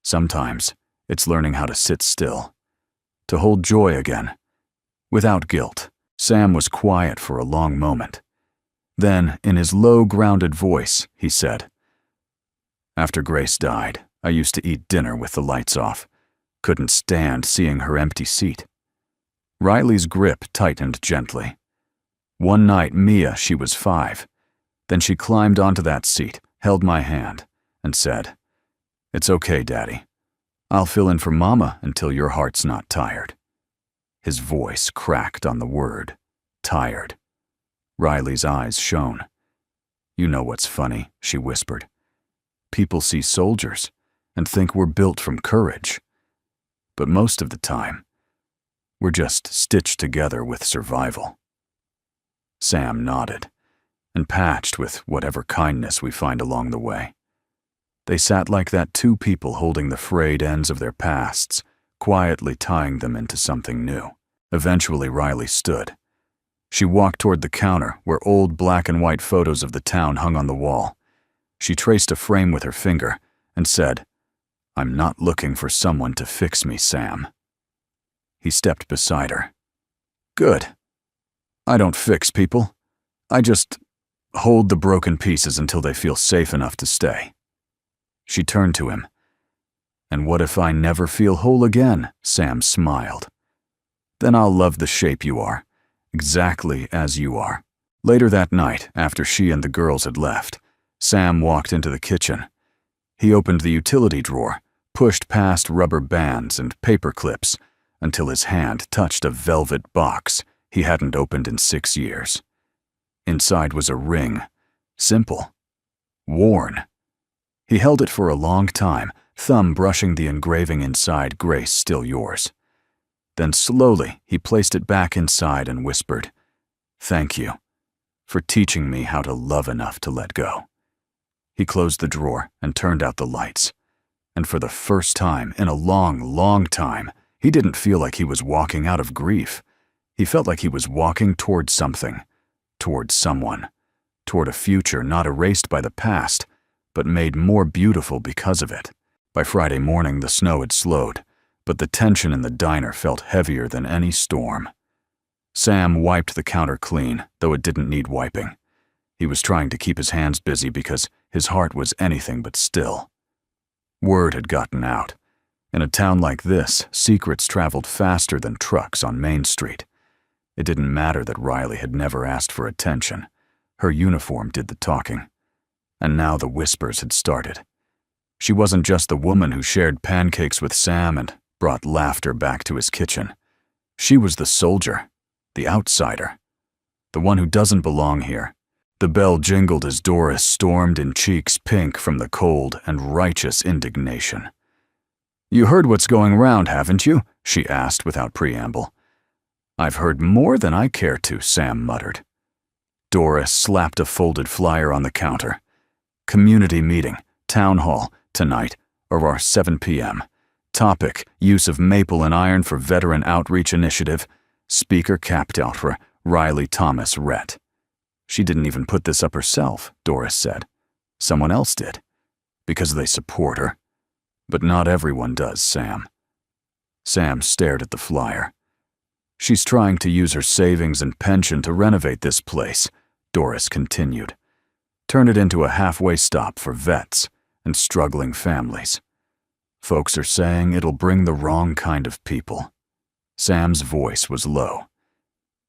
"Sometimes it's learning how to sit still, to hold joy again, without guilt." Sam was quiet for a long moment. Then, in his low, grounded voice, he said, "After Grace died, I used to eat dinner with the lights off. Couldn't stand seeing her empty seat." Riley's grip tightened gently. "One night, she was 5. Then she climbed onto that seat, held my hand, and said, 'It's okay, Daddy. I'll fill in for Mama until your heart's not tired.'" His voice cracked on the word, tired. Riley's eyes shone. "You know what's funny," she whispered. "People see soldiers and think we're built from courage. But most of the time, we're just stitched together with survival." Sam nodded and patched with whatever kindness we find along the way. They sat like that, two people holding the frayed ends of their pasts, quietly tying them into something new. Eventually, Riley stood. She walked toward the counter where old black and white photos of the town hung on the wall. She traced a frame with her finger and said, "I'm not looking for someone to fix me, Sam." He stepped beside her. "Good. I don't fix people. I just hold the broken pieces until they feel safe enough to stay." She turned to him. "And what if I never feel whole again?" Sam smiled. "Then I'll love the shape you are, exactly as you are." Later that night, after she and the girls had left, Sam walked into the kitchen. He opened the utility drawer, pushed past rubber bands and paper clips until his hand touched a velvet box he hadn't opened in 6 years. Inside was a ring, simple, worn. He held it for a long time, thumb brushing the engraving inside, "Grace, still yours." Then slowly he placed it back inside and whispered, "Thank you for teaching me how to love enough to let go." He closed the drawer and turned out the lights. And for the first time in a long, long time, he didn't feel like he was walking out of grief. He felt like he was walking toward something, toward someone, toward a future not erased by the past, but made more beautiful because of it. By Friday morning, the snow had slowed, but the tension in the diner felt heavier than any storm. Sam wiped the counter clean, though it didn't need wiping. He was trying to keep his hands busy because his heart was anything but still. Word had gotten out. In a town like this, secrets traveled faster than trucks on Main Street. It didn't matter that Riley had never asked for attention. Her uniform did the talking. And now the whispers had started. She wasn't just the woman who shared pancakes with Sam and brought laughter back to his kitchen. She was the soldier, the outsider, the one who doesn't belong here. The bell jingled as Doris stormed in cheeks pink from the cold and righteous indignation. "You heard what's going round, haven't you?" she asked without preamble. "I've heard more than I care to," Sam muttered. Doris slapped a folded flyer on the counter. "Community meeting, town hall, tonight, or 7 p.m. Topic, use of maple and iron for veteran outreach initiative. Speaker capped out for Riley Thomas Rhett." "She didn't even put this up herself," Doris said. "Someone else did. Because they support her. But not everyone does, Sam." Sam stared at the flyer. She's trying to use her savings and pension to renovate this place, Doris continued. Turn it into a halfway stop for vets and struggling families. Folks are saying it'll bring the wrong kind of people. Sam's voice was low.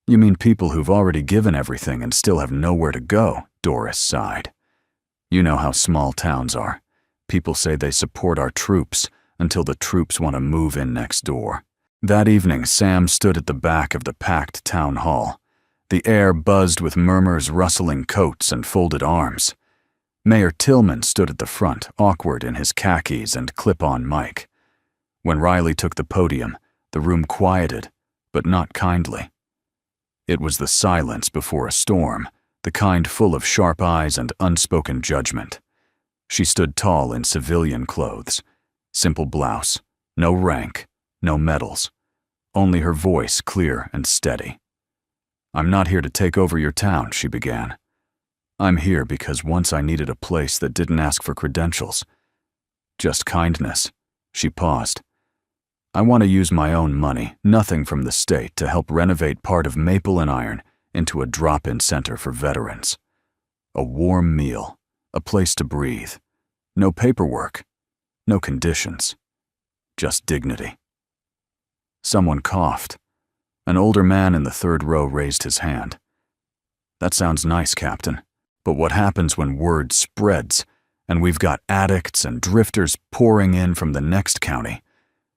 You mean people who've already given everything and still have nowhere to go, Doris sighed. You know how small towns are. People say they support our troops until the troops want to move in next door. That evening, Sam stood at the back of the packed town hall. The air buzzed with murmurs, rustling coats, and folded arms. Mayor Tillman stood at the front, awkward in his khakis and clip-on mic. When Riley took the podium, the room quieted, but not kindly. It was the silence before a storm, the kind full of sharp eyes and unspoken judgment. She stood tall in civilian clothes, simple blouse, no rank, no medals, only her voice clear and steady. I'm not here to take over your town, she began. I'm here because once I needed a place that didn't ask for credentials. Just kindness. She paused. I want to use my own money, nothing from the state, to help renovate part of Maple and Iron into a drop-in center for veterans. A warm meal, a place to breathe. No paperwork, no conditions. Just dignity. Someone coughed. An older man in the third row raised his hand. That sounds nice, Captain. But what happens when word spreads, and we've got addicts and drifters pouring in from the next county?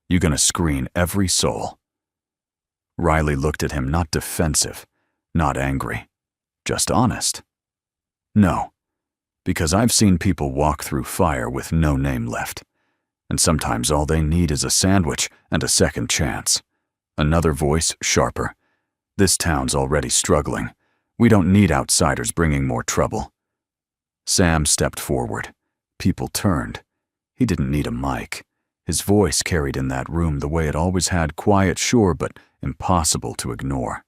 You gonna screen every soul? Riley looked at him, not defensive, not angry, just honest. No, because I've seen people walk through fire with no name left, and sometimes all they need is a sandwich and a second chance. Another voice, sharper. This town's already struggling. We don't need outsiders bringing more trouble. Sam stepped forward. People turned. He didn't need a mic. His voice carried in that room the way it always had, quiet, sure, but impossible to ignore.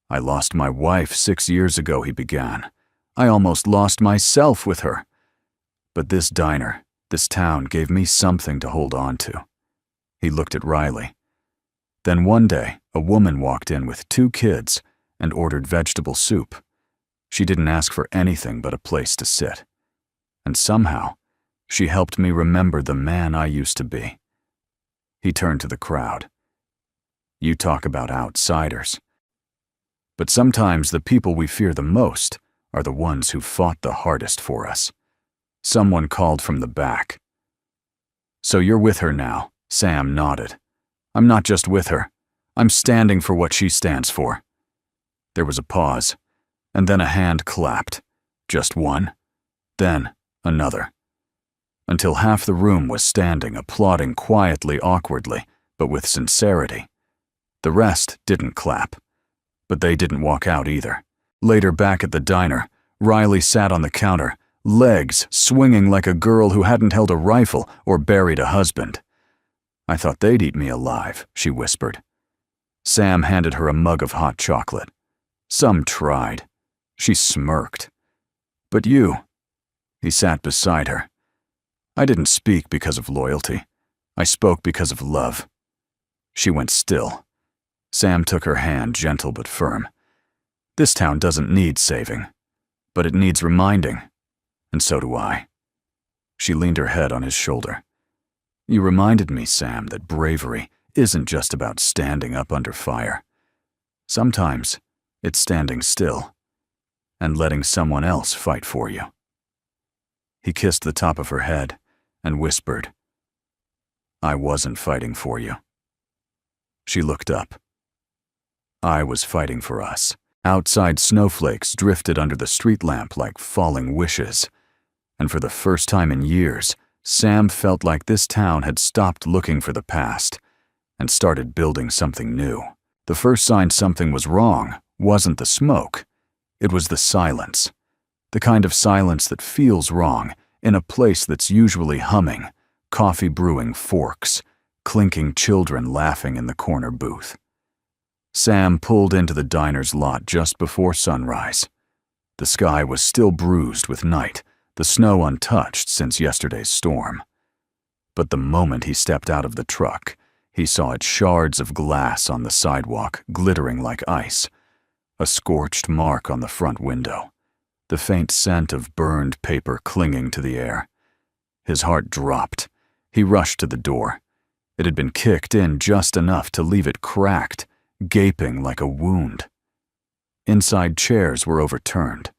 I lost my wife 6 years ago, he began. I almost lost myself with her. But this diner, this town, gave me something to hold on to. He looked at Riley. Then one day, a woman walked in with 2 kids and ordered vegetable soup. She didn't ask for anything but a place to sit. And somehow, she helped me remember the man I used to be. He turned to the crowd. You talk about outsiders. But sometimes the people we fear the most are the ones who fought the hardest for us. Someone called from the back. So you're with her now, Sam nodded. I'm not just with her. I'm standing for what she stands for. There was a pause, and then a hand clapped. Just one, then another. Until half the room was standing, applauding quietly, awkwardly, but with sincerity. The rest didn't clap, but they didn't walk out either. Later, back at the diner, Riley sat on the counter, legs swinging like a girl who hadn't held a rifle or buried a husband. I thought they'd eat me alive, she whispered. Sam handed her a mug of hot chocolate. Some tried. She smirked. But you. He sat beside her. I didn't speak because of loyalty. I spoke because of love. She went still. Sam took her hand, gentle but firm. This town doesn't need saving, but it needs reminding, and so do I. She leaned her head on his shoulder. You reminded me, Sam, that bravery isn't just about standing up under fire. Sometimes it's standing still and letting someone else fight for you. He kissed the top of her head and whispered, I wasn't fighting for you. She looked up. I was fighting for us. Outside, snowflakes drifted under the street lamp like falling wishes, and for the first time in years, Sam felt like this town had stopped looking for the past and started building something new. The first sign something was wrong wasn't the smoke. It was the silence. The kind of silence that feels wrong in a place that's usually humming, coffee brewing forks, clinking children laughing in the corner booth. Sam pulled into the diner's lot just before sunrise. The sky was still bruised with night, the snow untouched since yesterday's storm. But the moment he stepped out of the truck, He saw its shards of glass on the sidewalk, glittering like ice, a scorched mark on the front window, the faint scent of burned paper clinging to the air. His heart dropped. He rushed to the door. It had been kicked in just enough to leave it cracked, gaping like a wound. Inside, chairs were overturned.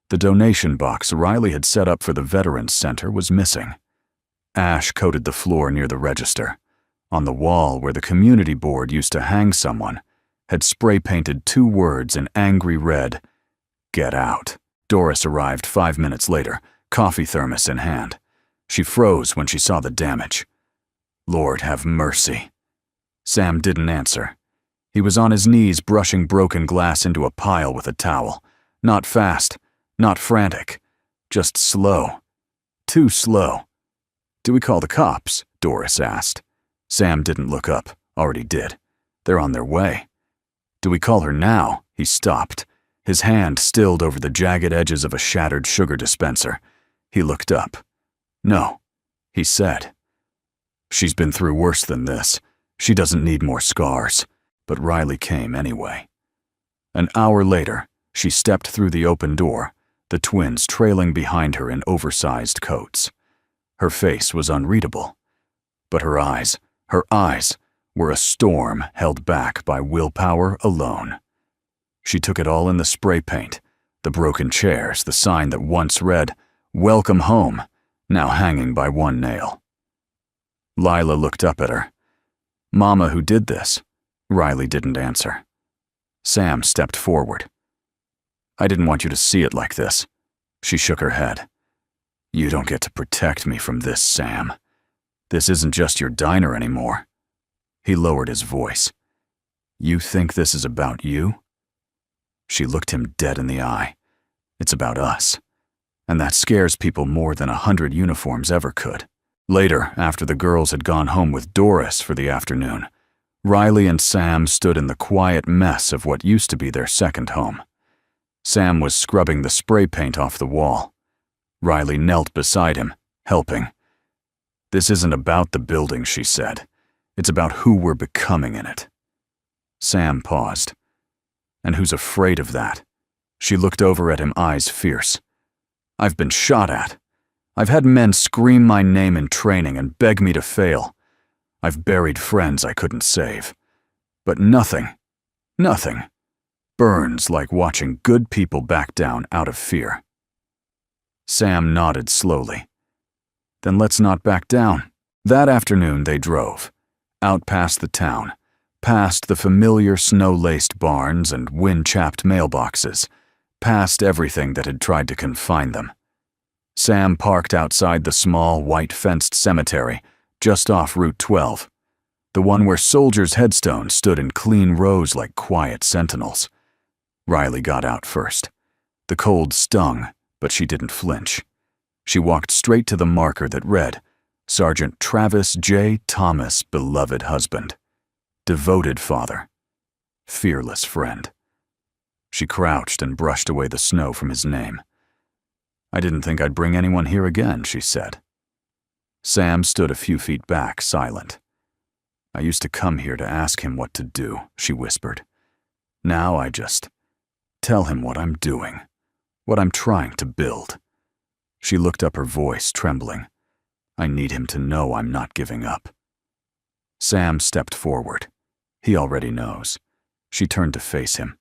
The donation box Riley had set up for the Veterans Center was missing. Ash coated the floor near the register. On the wall where the community board used to hang someone, had spray-painted 2 words in angry red, "Get out." Doris arrived 5 minutes later, coffee thermos in hand. She froze when she saw the damage. Lord have mercy. Sam didn't answer. He was on his knees brushing broken glass into a pile with a towel. Not fast, not frantic, just slow. Too slow. "Do we call the cops?" Doris asked. Sam didn't look up, already did. They're on their way. "Do we call her now?" He stopped. His hand stilled over the jagged edges of a shattered sugar dispenser. He looked up. "No," he said. "She's been through worse than this. She doesn't need more scars." But Riley came anyway. An hour later, she stepped through the open door, the twins trailing behind her in oversized coats. Her face was unreadable, but her eyes were a storm held back by willpower alone. She took it all in the spray paint, the broken chairs, the sign that once read, "Welcome home," now hanging by one nail. Lila looked up at her. "Mama, who did this?" Riley didn't answer. Sam stepped forward. "I didn't want you to see it like this." She shook her head. "You don't get to protect me from this, Sam. This isn't just your diner anymore." He lowered his voice. "You think this is about you?" She looked him dead in the eye. "It's about us. And that scares people more than 100 uniforms ever could." Later, after the girls had gone home with Doris for the afternoon, Riley and Sam stood in the quiet mess of what used to be their second home. Sam was scrubbing the spray paint off the wall. Riley knelt beside him, helping. "This isn't about the building," she said. "It's about who we're becoming in it." Sam paused. "And who's afraid of that?" She looked over at him, eyes fierce. "I've been shot at. I've had men scream my name in training and beg me to fail. I've buried friends I couldn't save. But nothing burns like watching good people back down out of fear." Sam nodded slowly. "Then let's not back down." That afternoon they drove, out past the town, past the familiar snow-laced barns and wind-chapped mailboxes, past everything that had tried to confine them. Sam parked outside the small, white-fenced cemetery, just off Route 12, the one where soldiers' headstones stood in clean rows like quiet sentinels. Riley got out first. The cold stung, but she didn't flinch. She walked straight to the marker that read, "Sergeant Travis J. Thomas, beloved husband, devoted father, fearless friend." She crouched and brushed away the snow from his name. "I didn't think I'd bring anyone here again," she said. Sam stood a few feet back, silent. "I used to come here to ask him what to do," she whispered. "Now I just tell him what I'm doing, what I'm trying to build." She looked up, her voice trembling. "I need him to know I'm not giving up." Sam stepped forward. He already knows. She turned to face him.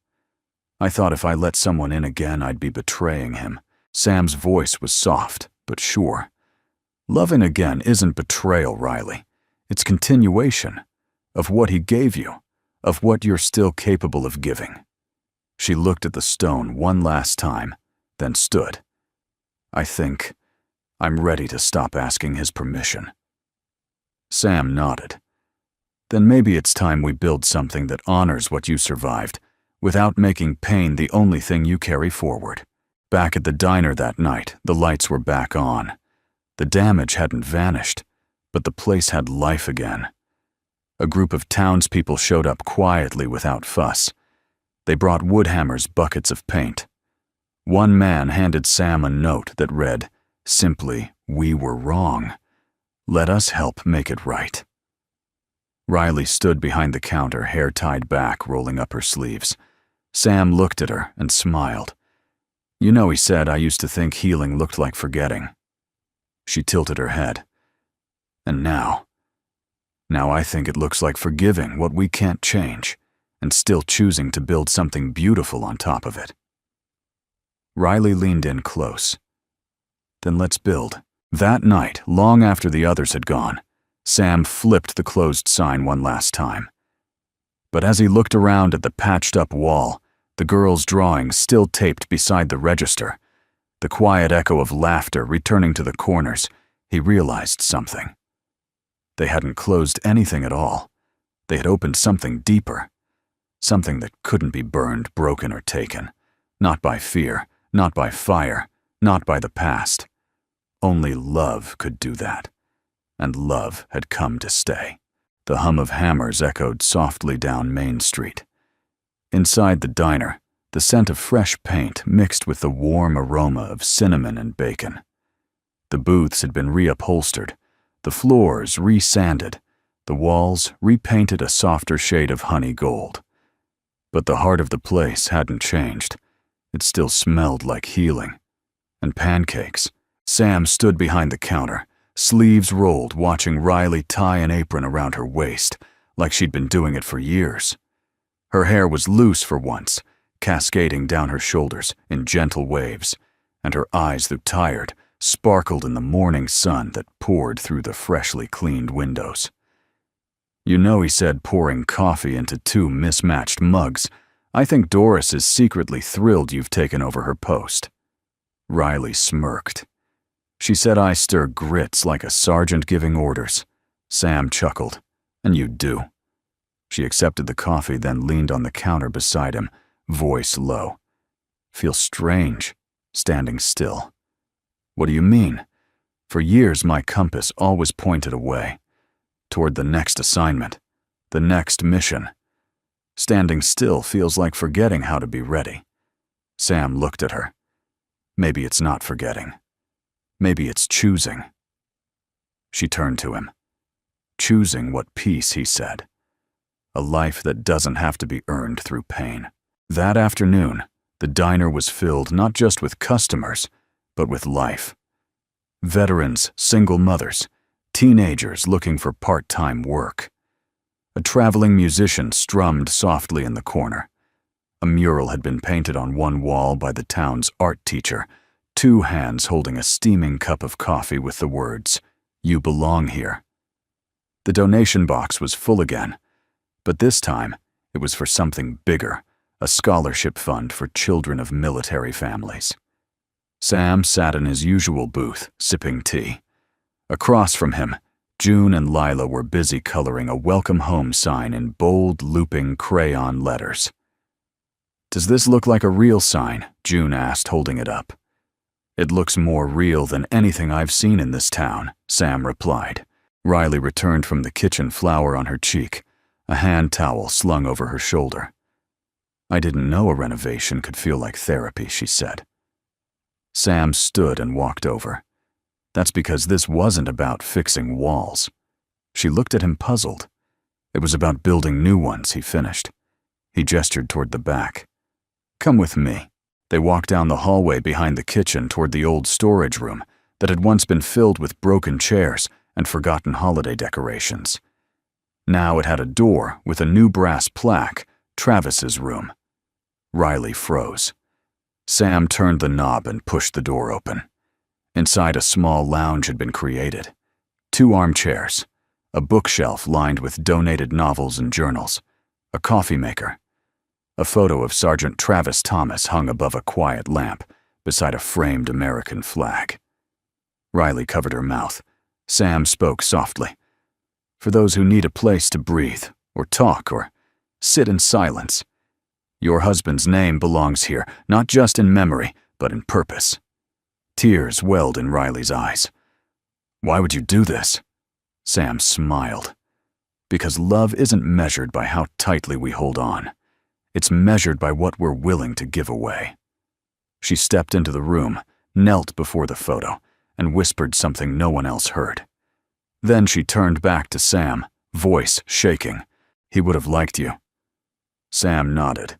"I thought if I let someone in again, I'd be betraying him." Sam's voice was soft, but sure. "Loving again isn't betrayal, Riley. It's continuation of what he gave you, of what you're still capable of giving." She looked at the stone one last time, then stood. "I think I'm ready to stop asking his permission." Sam nodded. "Then maybe it's time we build something that honors what you survived, without making pain the only thing you carry forward." Back at the diner that night, the lights were back on. The damage hadn't vanished, but the place had life again. A group of townspeople showed up quietly without fuss. They brought wood hammers, buckets of paint. One man handed Sam a note that read, simply, "We were wrong. Let us help make it right." Riley stood behind the counter, hair tied back, rolling up her sleeves. Sam looked at her and smiled. "You know," he said, "I used to think healing looked like forgetting." She tilted her head. "And now I think it looks like forgiving what we can't change, and still choosing to build something beautiful on top of it." Riley leaned in close. "Then let's build." That night, long after the others had gone, Sam flipped the closed sign one last time. But as he looked around at the patched-up wall, the girl's drawing still taped beside the register, the quiet echo of laughter returning to the corners, he realized something. They hadn't closed anything at all. They had opened something deeper, something that couldn't be burned, broken, or taken. Not by fear, not by fire, not by the past. Only love could do that. And love had come to stay. The hum of hammers echoed softly down Main Street. Inside the diner, the scent of fresh paint mixed with the warm aroma of cinnamon and bacon. The booths had been reupholstered, the floors resanded, the walls repainted a softer shade of honey gold. But the heart of the place hadn't changed. It still smelled like healing. And pancakes. Sam stood behind the counter, sleeves rolled, watching Riley tie an apron around her waist, like she'd been doing it for years. Her hair was loose for once, cascading down her shoulders in gentle waves, and her eyes, though tired, sparkled in the morning sun that poured through the freshly cleaned windows. "You know," he said, pouring coffee into 2 mismatched mugs, "I think Doris is secretly thrilled you've taken over her post." Riley smirked. "She said I stir grits like a sergeant giving orders." Sam chuckled. "And you do." She accepted the coffee, then leaned on the counter beside him, voice low. "Feels strange, standing still." "What do you mean?" "For years my compass always pointed away, toward the next assignment, the next mission. Standing still feels like forgetting how to be ready." Sam looked at her. "Maybe it's not forgetting. Maybe it's choosing." She turned to him. "Choosing what peace," he said. "A life that doesn't have to be earned through pain." That afternoon, the diner was filled not just with customers, but with life. Veterans, single mothers, teenagers looking for part-time work. A traveling musician strummed softly in the corner. A mural had been painted on one wall by the town's art teacher, 2 hands holding a steaming cup of coffee with the words, "You belong here." The donation box was full again, but this time it was for something bigger, a scholarship fund for children of military families. Sam sat in his usual booth, sipping tea. Across from him, June and Lila were busy coloring a welcome home sign in bold, looping crayon letters. "Does this look like a real sign?" June asked, holding it up. "It looks more real than anything I've seen in this town," Sam replied. Riley returned from the kitchen, flour on her cheek, a hand towel slung over her shoulder. "I didn't know a renovation could feel like therapy," she said. Sam stood and walked over. "That's because this wasn't about fixing walls." She looked at him, puzzled. "It was about building new ones," he finished. He gestured toward the back. "Come with me." They walked down the hallway behind the kitchen toward the old storage room that had once been filled with broken chairs and forgotten holiday decorations. Now it had a door with a new brass plaque, "Travis's room." Riley froze. Sam turned the knob and pushed the door open. Inside, a small lounge had been created. 2 armchairs, a bookshelf lined with donated novels and journals, a coffee maker. A photo of Sergeant Travis Thomas hung above a quiet lamp beside a framed American flag. Riley covered her mouth. Sam spoke softly. "For those who need a place to breathe, or talk, or sit in silence. Your husband's name belongs here, not just in memory, but in purpose." Tears welled in Riley's eyes. "Why would you do this?" Sam smiled. "Because love isn't measured by how tightly we hold on. It's measured by what we're willing to give away." She stepped into the room, knelt before the photo, and whispered something no one else heard. Then she turned back to Sam, voice shaking. "He would have liked you." Sam nodded.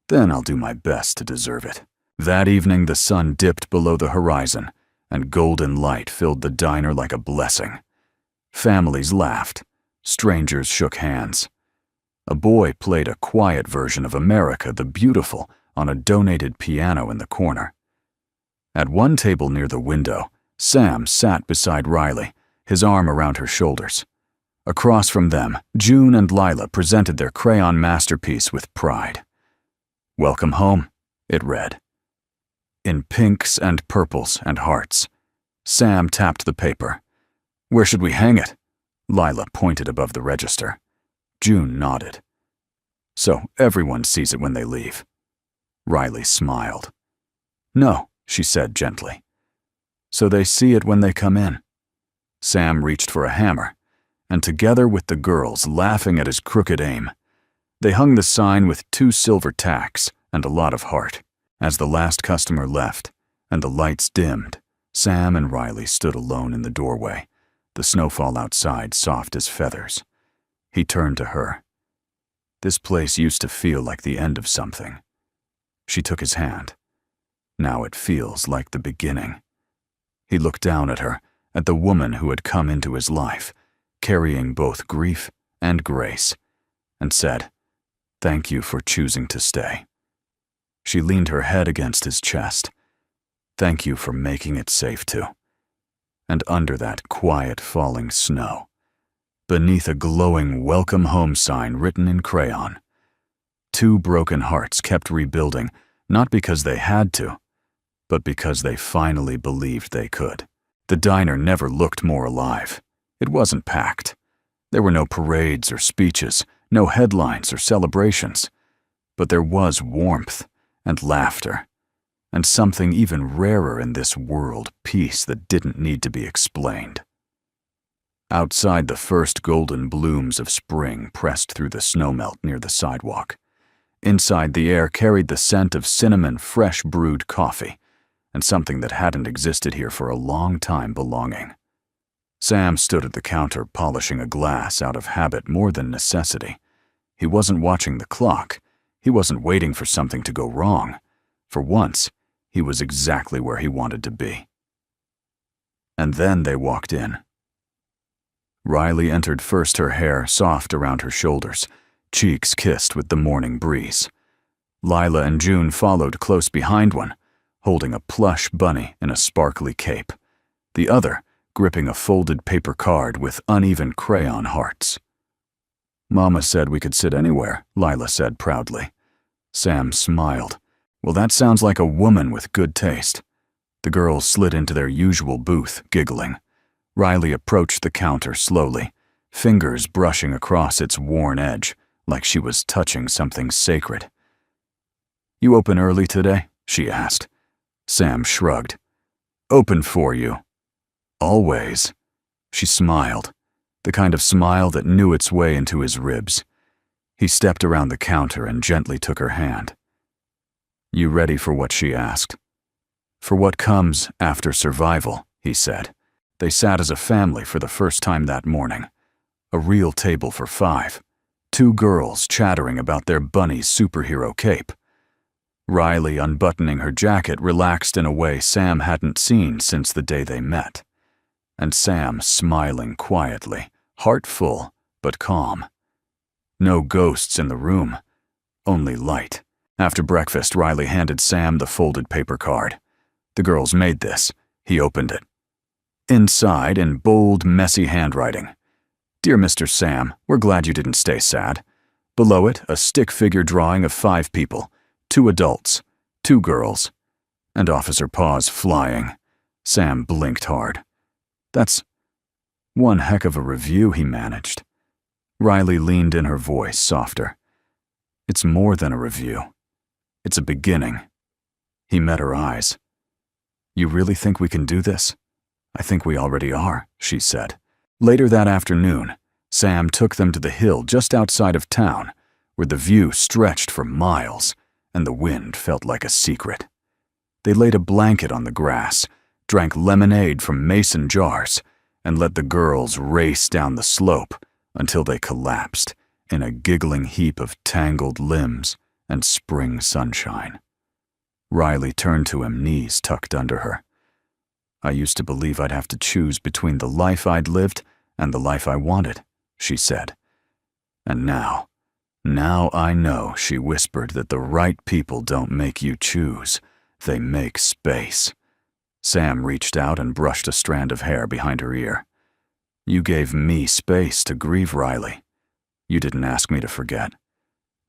"Then I'll do my best to deserve it." That evening the sun dipped below the horizon, and golden light filled the diner like a blessing. Families laughed. Strangers shook hands. A boy played a quiet version of America the Beautiful on a donated piano in the corner. At one table near the window, Sam sat beside Riley, his arm around her shoulders. Across from them, June and Lila presented their crayon masterpiece with pride. "Welcome home," it read. In pinks and purples and hearts. Sam tapped the paper. "Where should we hang it?" Lila pointed above the register. June nodded. "So everyone sees it when they leave." Riley smiled. "No," she said gently. "So they see it when they come in." Sam reached for a hammer, and together with the girls laughing at his crooked aim, they hung the sign with 2 silver tacks and a lot of heart. As the last customer left and the lights dimmed, Sam and Riley stood alone in the doorway, the snowfall outside soft as feathers. He turned to her. "This place used to feel like the end of something." She took his hand. "Now it feels like the beginning." He looked down at her, at the woman who had come into his life, carrying both grief and grace, and said, "Thank you for choosing to stay." She leaned her head against his chest. "Thank you for making it safe too." And under that quiet falling snow, beneath a glowing welcome home sign written in crayon, 2 broken hearts kept rebuilding, not because they had to, but because they finally believed they could. The diner never looked more alive. It wasn't packed. There were no parades or speeches, no headlines or celebrations. But there was warmth and laughter, and something even rarer in this world, peace that didn't need to be explained. Outside, the first golden blooms of spring pressed through the snowmelt near the sidewalk. Inside, the air carried the scent of cinnamon fresh brewed coffee, and something that hadn't existed here for a long time belonging. Sam stood at the counter polishing a glass out of habit more than necessity. He wasn't watching the clock. He wasn't waiting for something to go wrong. For once, he was exactly where he wanted to be. And then they walked in. Riley entered first, her hair soft around her shoulders, cheeks kissed with the morning breeze. Lila and June followed close behind one, holding a plush bunny in a sparkly cape, the other gripping a folded paper card with uneven crayon hearts. "Mama said we could sit anywhere," Lila said proudly. Sam smiled. "Well, that sounds like a woman with good taste." The girls slid into their usual booth, giggling. Riley approached the counter slowly, fingers brushing across its worn edge, like she was touching something sacred. "You open early today?" she asked. Sam shrugged. "Open for you." "Always." She smiled, the kind of smile that knew its way into his ribs. He stepped around the counter and gently took her hand. "You ready for what?" she asked. "For what comes after survival," he said. They sat as a family for the first time that morning. A real table for 5. 2 girls chattering about their bunny's superhero cape. Riley, unbuttoning her jacket, relaxed in a way Sam hadn't seen since the day they met. And Sam smiling quietly, heart full, but calm. No ghosts in the room, only light. After breakfast, Riley handed Sam the folded paper card. "The girls made this." He opened it. Inside, in bold, messy handwriting, "Dear Mr. Sam, we're glad you didn't stay sad." Below it, a stick figure drawing of 5 people, 2 adults, 2 girls, and Officer Paws flying. Sam blinked hard. "That's one heck of a review," he managed. Riley leaned in, her voice softer. "It's more than a review. It's a beginning." He met her eyes. "You really think we can do this?" "I think we already are," she said. Later that afternoon, Sam took them to the hill just outside of town, where the view stretched for miles, and the wind felt like a secret. They laid a blanket on the grass, drank lemonade from mason jars, and let the girls race down the slope until they collapsed in a giggling heap of tangled limbs and spring sunshine. Riley turned to him, knees tucked under her. "I used to believe I'd have to choose between the life I'd lived and the life I wanted," she said. "And now I know," she whispered, "that the right people don't make you choose. They make space." Sam reached out and brushed a strand of hair behind her ear. "You gave me space to grieve, Riley. You didn't ask me to forget.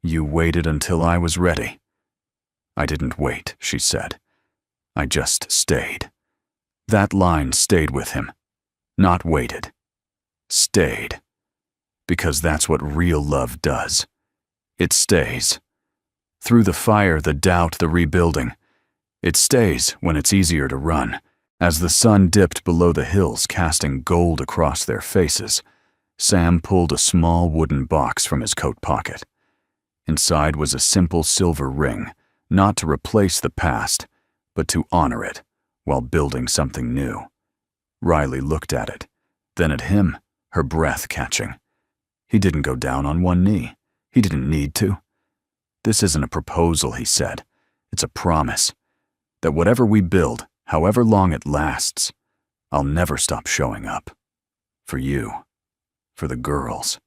You waited until I was ready." "I didn't wait," she said. "I just stayed." That line stayed with him. Not waited. Stayed. Because that's what real love does. It stays. Through the fire, the doubt, the rebuilding. It stays when it's easier to run. As the sun dipped below the hills, casting gold across their faces, Sam pulled a small wooden box from his coat pocket. Inside was a simple silver ring, not to replace the past, but to honor it while building something new. Riley looked at it, then at him, her breath catching. He didn't go down on one knee. He didn't need to. "This isn't a proposal," he said. "It's a promise that whatever we build, however long it lasts, I'll never stop showing up. For you. For the girls.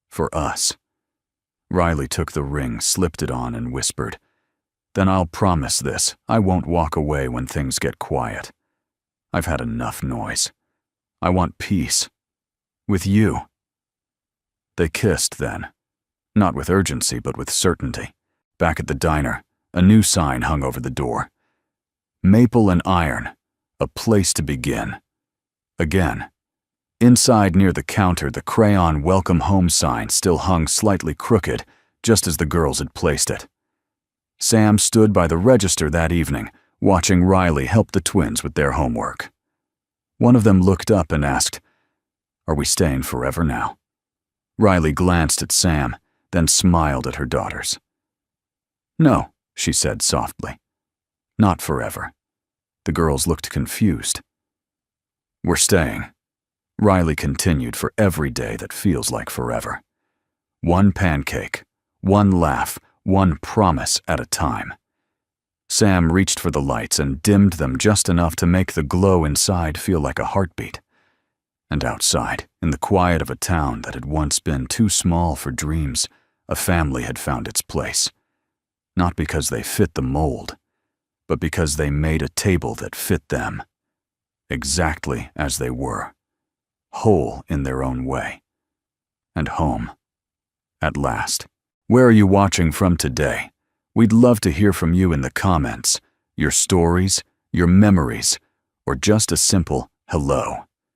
For us." Riley took the ring, slipped it on, and whispered, "Then I'll promise this. I won't walk away when things get quiet. I've had enough noise. I want peace. With you." They kissed then. Not with urgency, but with certainty. Back at the diner, a new sign hung over the door. "Maple and Iron. A place to begin." Again. Inside near the counter, the crayon "Welcome Home" sign still hung slightly crooked, just as the girls had placed it. Sam stood by the register that evening, watching Riley help the twins with their homework. One of them looked up and asked, "Are we staying forever now?" Riley glanced at Sam, then smiled at her daughters. "No," she said softly. "Not forever." The girls looked confused. "We're staying," Riley continued, "for every day that feels like forever. One pancake, one laugh, one promise at a time." Sam reached for the lights and dimmed them just enough to make the glow inside feel like a heartbeat. And outside, in the quiet of a town that had once been too small for dreams, a family had found its place. Not because they fit the mold, but because they made a table that fit them. Exactly as they were. Whole in their own way. And home. At last. Where are you watching from today? We'd love to hear from you in the comments. Your stories, your memories, or just a simple hello.